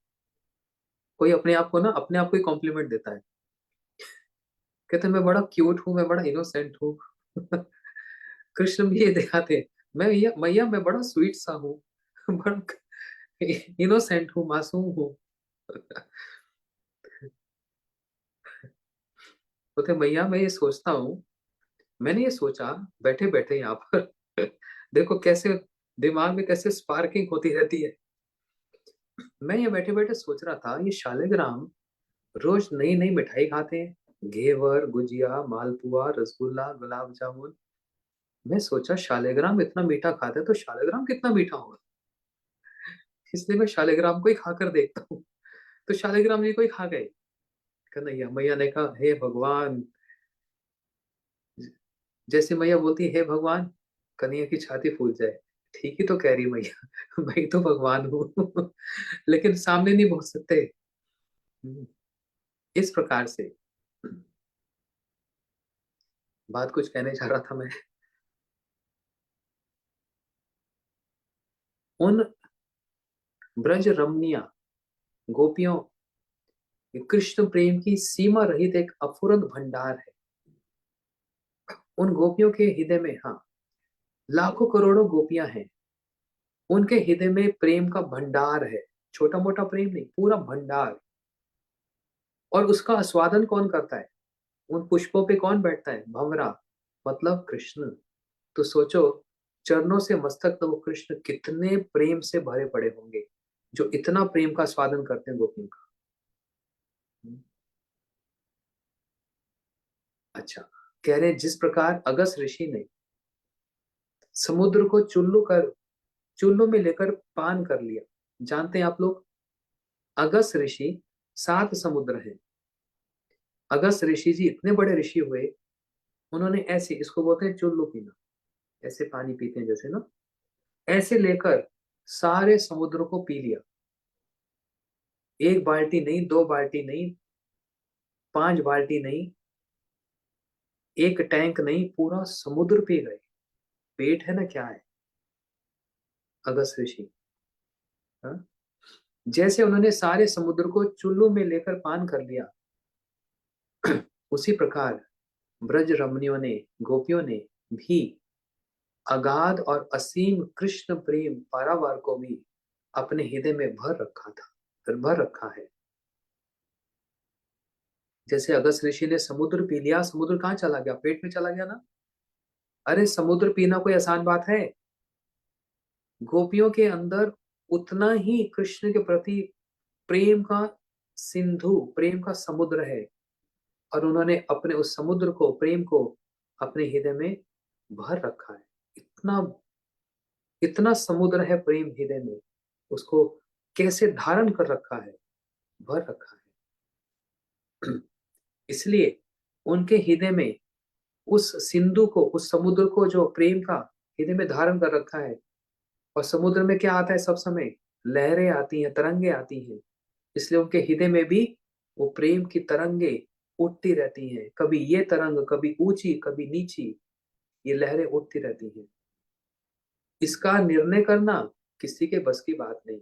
कोई अपने आप को ना, अपने आप को ही कॉम्प्लीमेंट देता है, कहते हैं, मैं बड़ा क्यूट हूँ, मैं बड़ा इनोसेंट हूँ। कृष्ण भी ये दिखाते, मैं मैया मैया मैं बड़ा स्वीट सा हूँ, बड़ा इनोसेंट हूँ, मासूम हूँ। बोलते मैया मैं ये सोचता हूँ, मैंने ये सोचा बैठे बैठे यहाँ पर, देखो कैसे दिमाग में कैसे स्पार्किंग होती रहती है। मैं ये बैठे बैठे सोच रहा था, ये शालिग्राम रोज नई नई मिठाई खाते हैं, घेवर, गुजिया, मालपुआ, रसगुल्ला, गुलाब जामुन। मैं सोचा शालिग्राम इतना मीठा खाते हैं, तो शालिग्राम कितना मीठा होगा, इसलिए मैं शालिग्राम को ही खाकर देखता हूँ। तो शालिग्राम जी को ही खा गए। कन्हैया, मैया ने कहा, हे भगवान। जैसे मैया बोलती है, हे भगवान, कन्हैया की छाती फूल जाए। ठीक ही तो कह रही मैया, मैं ही तो भगवान हूँ। लेकिन सामने नहीं पहुंच सकते। इस प्रकार से बात कुछ कहने जा रहा था मैं। उन ब्रज रमणीय गोपियों, कृष्ण प्रेम की सीमा रहित एक अफुरंत भंडार है। उन गोपियों के हृदय में, हाँ, लाखों करोड़ों गोपियां हैं। उनके हृदय में प्रेम का भंडार है। छोटा मोटा प्रेम नहीं, पूरा भंडार। और उसका आस्वादन कौन करता है? उन पुष्पों पे कौन बैठता है? भंवरा, मतलब कृष्ण। तो सोचो, चरणों से मस्तक तो वो कृष्ण कितने प्रेम से भरे पड़े होंगे, जो इतना प्रेम का स्वादन करते हैं गोपियों का। अच्छा, कह रहे हैं, जिस प्रकार अगस्त ऋषि ने समुद्र को चुल्लू में लेकर पान कर लिया। जानते हैं आप लोग, अगस्त ऋषि 7 समुद्र हैं। अगस्त ऋषि जी इतने बड़े ऋषि हुए, उन्होंने ऐसे, इसको बोलते हैं चुल्लू पीना, ऐसे पानी पीते हैं जैसे ना, ऐसे लेकर सारे समुद्र को पी लिया। एक बाल्टी नहीं, दो बाल्टी नहीं, 5 बाल्टी नहीं, एक टैंक नहीं, पूरा समुद्र पी गए। पेट है ना क्या है अगस्त ऋषि। हाँ? जैसे उन्होंने सारे समुद्र को चुल्लू में लेकर पान कर लिया, उसी प्रकार ब्रज रमणियों ने, गोपियों ने भी अगाध और असीम कृष्ण प्रेम पारावार को भी अपने हृदय में भर रखा था, भर रखा है। जैसे अगस्त ऋषि ने समुद्र पी लिया, समुद्र कहाँ चला गया? पेट में चला गया ना। अरे समुद्र पीना कोई आसान बात है? गोपियों के अंदर उतना ही कृष्ण के प्रति प्रेम का सिंधु, प्रेम का समुद्र है, और उन्होंने अपने उस समुद्र को, प्रेम को अपने हृदय में भर रखा है। इतना इतना समुद्र है प्रेम हृदय में, उसको कैसे धारण कर रखा है, भर रखा है। इसलिए उनके हृदय में उस सिंधु को, उस समुद्र को, जो प्रेम का हृदय में धारण कर रखा है। और समुद्र में क्या आता है सब समय? लहरें आती हैं, तरंगे आती हैं। इसलिए उनके हृदय में भी वो प्रेम की तरंगे उठती रहती हैं। कभी ये तरंग, कभी ऊंची, कभी नीची, ये लहरें उठती रहती हैं। इसका निर्णय करना किसी के बस की बात नहीं।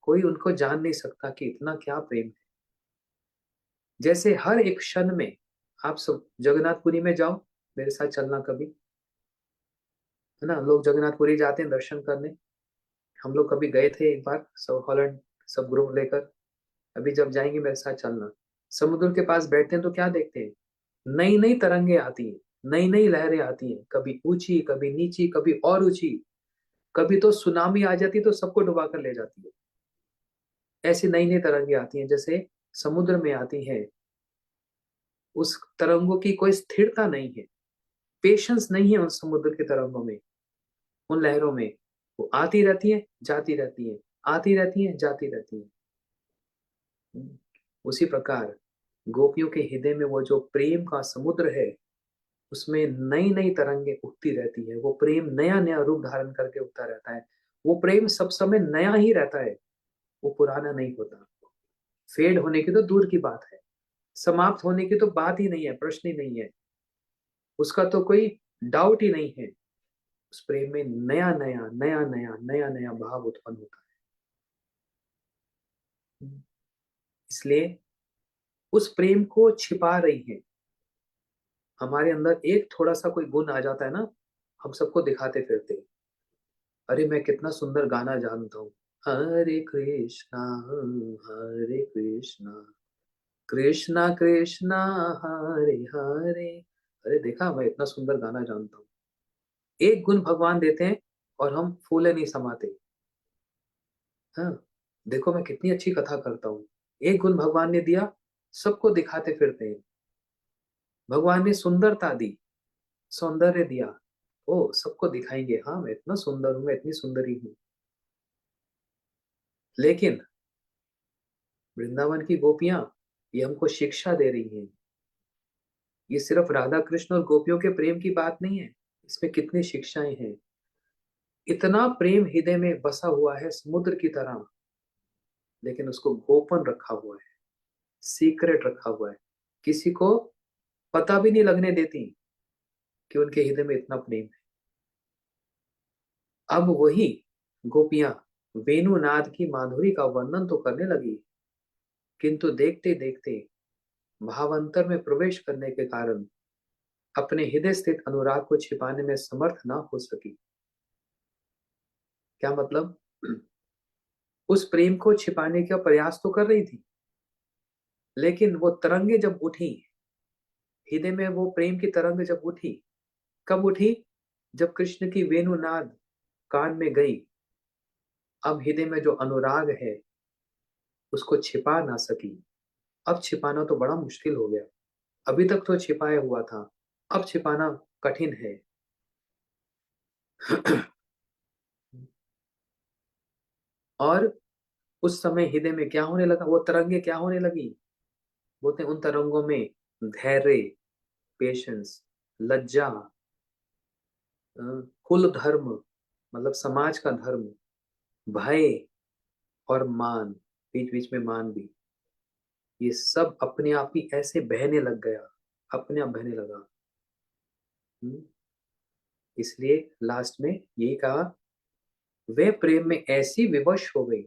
कोई उनको जान नहीं सकता कि इतना क्या प्रेम है। जैसे हर एक क्षण में, आप सब जगन्नाथपुरी में जाओ, मेरे साथ चलना कभी, है ना। लोग जगन्नाथपुरी जाते हैं दर्शन करने। हम लोग कभी गए थे एक बार, सब हॉलैंड, सब ग्रुप लेकर। अभी जब जाएंगे मेरे साथ चलना। समुद्र के पास बैठते हैं तो क्या देखते हैं? नई नई तरंगे आती हैं, नई नई लहरें आती हैं, कभी ऊंची, कभी नीची, कभी और ऊंची। कभी तो सुनामी आ जाती है तो सबको डुबा कर ले जाती है। ऐसी नई नई तरंगे आती हैं जैसे समुद्र में आती हैं। उस तरंगों की कोई स्थिरता नहीं है, पेशेंस नहीं है उन समुद्र के तरंगों में, उन लहरों में। वो आती रहती है, जाती रहती है, आती रहती है, जाती रहती है। उसी प्रकार गोपियों के हृदय में वो जो प्रेम का समुद्र है, उसमें नई नई तरंगे उठती रहती है। वो प्रेम नया नया रूप धारण करके उठता रहता है। वो प्रेम सब समय नया ही रहता है, वो पुराना नहीं होता। फेड होने की तो दूर की बात है, समाप्त होने की तो बात ही नहीं है, प्रश्न ही नहीं है। उसका तो कोई डाउट ही नहीं है। उस प्रेम में नया नया नया नया नया नया भाव उत्पन्न होता है। इसलिए उस प्रेम को छिपा रही है। हमारे अंदर एक थोड़ा सा कोई गुण आ जाता है ना, हम सबको दिखाते फिरते हैं। अरे मैं कितना सुंदर गाना जानता हूँ, हरे कृष्णा, हरे कृष्णा, कृष्णा कृष्णा, हरे हरे। अरे देखा, मैं इतना सुंदर गाना जानता हूँ। एक गुण भगवान देते हैं और हम फूले नहीं समाते। हाँ, देखो मैं कितनी अच्छी कथा करता हूँ। एक गुण भगवान ने दिया, सबको दिखाते फिरते हैं। भगवान ने सुंदरता दी, सौंदर्य दिया, ओ सबको दिखाएंगे, हाँ मैं इतना सुंदर हूं, मैं इतनी सुंदरी हूँ। लेकिन वृंदावन की गोपियां ये हमको शिक्षा दे रही हैं। ये सिर्फ राधा कृष्ण और गोपियों के प्रेम की बात नहीं है, इसमें कितनी शिक्षाएं हैं। इतना प्रेम हृदय में बसा हुआ है समुद्र की तरह, लेकिन उसको गोपन रखा हुआ है, सीक्रेट रखा हुआ है। किसी को पता भी नहीं लगने देती कि उनके हृदय में इतना प्रेम है। अब वही गोपियां वेणुनाद की माधुरी का वर्णन तो करने लगी, किंतु देखते देखते भावांतर में प्रवेश करने के कारण अपने हृदय स्थित अनुराग को छिपाने में समर्थ ना हो सकी। क्या मतलब? उस प्रेम को छिपाने का प्रयास तो कर रही थी, लेकिन वो तरंगे जब उठी हृदय में, वो प्रेम की तरंग जब उठी, कब उठी? जब कृष्ण की वेणुनाद कान में गई। अब हृदय में जो अनुराग है उसको छिपा ना सकी। अब छिपाना तो बड़ा मुश्किल हो गया। अभी तक तो छिपाया हुआ था, अब छिपाना कठिन है। और उस समय हृदय में क्या होने लगा? वो तरंगे क्या होने लगी? बोलते हैं उन तरंगों में धैर्य, पेशेंस, लज्जा, कुल धर्म मतलब समाज का धर्म, भय और मान, बीच बीच में मान भी, ये सब अपने आप ही ऐसे बहने लग गया, अपने आप बहने लगा। इसलिए लास्ट में यही कहा, वे प्रेम में ऐसी विवश हो गई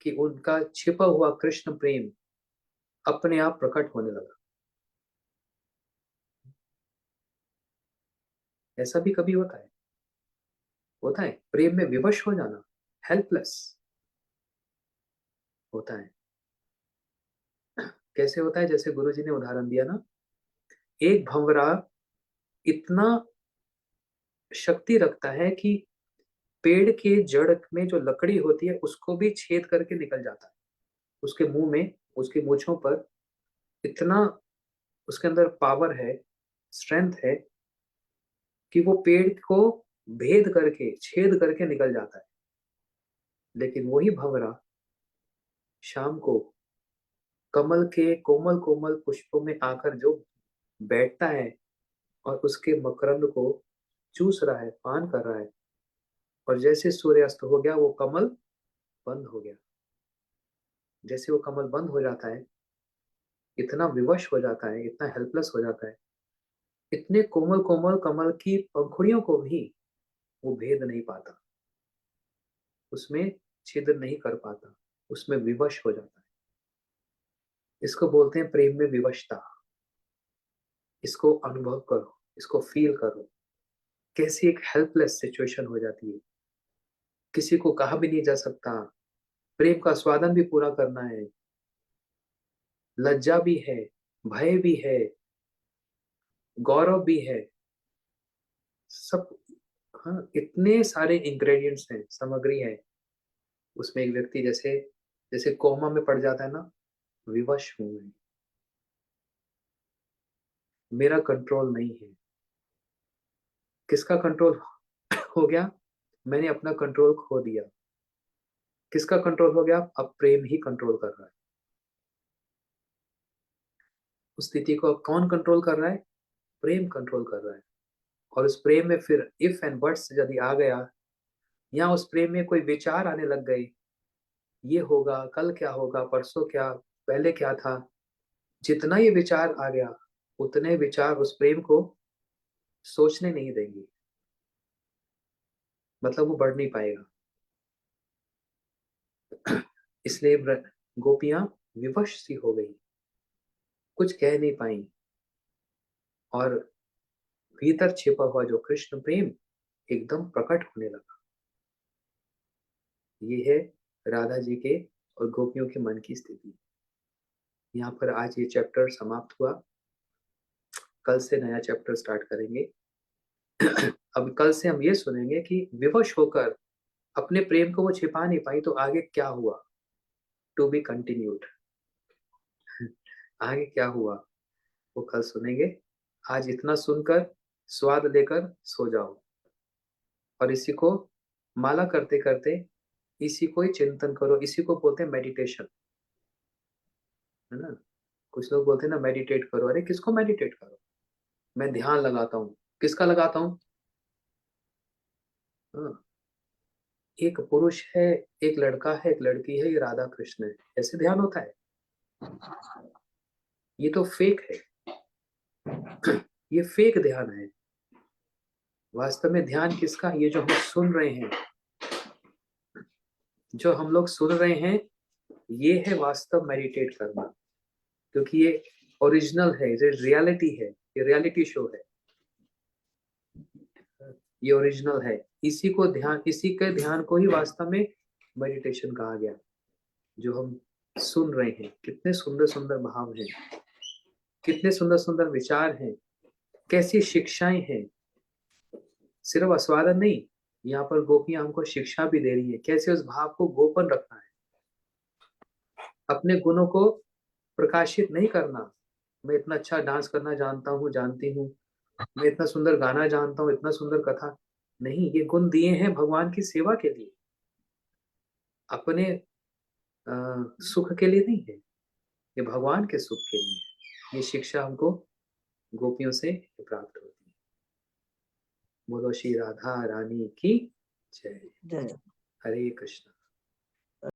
कि उनका छिपा हुआ कृष्ण प्रेम अपने आप प्रकट होने लगा। ऐसा भी कभी होता है प्रेम में विवश हो जाना, हेल्पलेस होता है। कैसे होता है? जैसे गुरुजी ने उदाहरण दिया ना, एक भंवरा इतना शक्ति रखता है कि पेड़ के जड़ में जो लकड़ी होती है उसको भी छेद करके निकल जाता है। उसके मुंह में, उसकी मूंछों पर इतना उसके अंदर पावर है, स्ट्रेंथ है कि वो पेड़ को भेद करके, छेद करके निकल जाता है। लेकिन वही भंवरा शाम को कमल के कोमल कोमल पुष्पों में आकर जो बैठता है और उसके मकरंद को चूस रहा है, पान कर रहा है, और जैसे सूर्यास्त हो गया वो कमल बंद हो गया। जैसे वो कमल बंद हो जाता है, इतना विवश हो जाता है, इतना हेल्पलेस हो जाता है, इतने कोमल कोमल कमल की पंखुड़ियों को भी वो भेद नहीं पाता, उसमें छिद्र नहीं कर पाता, उसमें विवश हो जाता है। इसको बोलते हैं प्रेम में विवशता। इसको अनुभव करो, इसको फील करो, कैसी एक हेल्पलेस सिचुएशन हो जाती है। किसी को कहा भी नहीं जा सकता, प्रेम का स्वादन भी पूरा करना है, लज्जा भी है, भय भी है, गौरव भी है, सब। हाँ, इतने सारे इंग्रेडिएंट्स हैं, सामग्री है। उसमें एक व्यक्ति जैसे जैसे कोमा में पड़ जाता है ना, विवश हूं मैं, मेरा कंट्रोल नहीं है। किसका कंट्रोल हो गया? मैंने अपना कंट्रोल खो दिया। किसका कंट्रोल हो गया? अब प्रेम ही कंट्रोल कर रहा है। उस स्थिति को अब कौन कंट्रोल कर रहा है? प्रेम कंट्रोल कर रहा है। और उस प्रेम में फिर इफ एंड बट्स यदि आ गया, या उस प्रेम में कोई विचार आने लग गए, ये होगा, कल क्या होगा, परसों क्या, पहले क्या था, जितना ये विचार आ गया, उतने विचार उस प्रेम को सोचने नहीं देंगे, मतलब वो बढ़ नहीं पाएगा। इसलिए गोपियां विवश सी हो गई, कुछ कह नहीं पाई, और भीतर छिपा हुआ जो कृष्ण प्रेम एकदम प्रकट होने लगा। ये है राधा जी के और गोपियों के मन की स्थिति। यहाँ पर आज ये चैप्टर समाप्त हुआ। कल से नया चैप्टर स्टार्ट करेंगे। अब कल से हम ये सुनेंगे कि विवश होकर अपने प्रेम को वो छिपा नहीं पाई, तो आगे क्या हुआ। To be continued. आगे क्या हुआ वो कल सुनेंगे। आज इतना सुनकर स्वाद लेकर सो जाओ, और इसी को माला करते करते इसी को ही चिंतन करो। इसी को बोलते हैं मेडिटेशन, है ना। कुछ लोग बोलते हैं ना मेडिटेट करो। अरे किसको मेडिटेट करो? मैं ध्यान लगाता हूँ। किसका लगाता हूँ? हाँ, एक पुरुष है, एक लड़का है, एक लड़की है, ये राधा कृष्ण है, ऐसे ध्यान होता है? ये तो फेक है। ये फेक ध्यान है। वास्तव में ध्यान किसका? ये जो हम सुन रहे हैं, जो हम लोग सुन रहे हैं, ये है वास्तव मेडिटेट करना। क्योंकि ये ओरिजिनल है, ये रियलिटी है, ये रियलिटी शो है, ये ओरिजिनल है। इसी को ध्यान, इसी के ध्यान को ही वास्तव में मेडिटेशन कहा गया। जो हम सुन रहे हैं, कितने सुंदर सुंदर भाव हैं, कितने सुंदर सुंदर विचार हैं, कैसी शिक्षाएं हैं। सिर्फ आस्वादन नहीं, यहाँ पर गोपियां हमको शिक्षा भी दे रही है, कैसे उस भाव को गोपन रखना है, अपने गुणों को प्रकाशित नहीं करना। मैं इतना अच्छा डांस करना जानता हूँ, जानती हूँ, मैं इतना सुंदर गाना जानता हूँ, इतना सुंदर कथा। नहीं, ये गुण दिए हैं भगवान की सेवा के लिए, अपने सुख के लिए नहीं है, ये भगवान के सुख के लिए है। ये शिक्षा हमको गोपियों से प्राप्त होती है। बोलो श्री राधा रानी की जय। जय। हरे कृष्ण।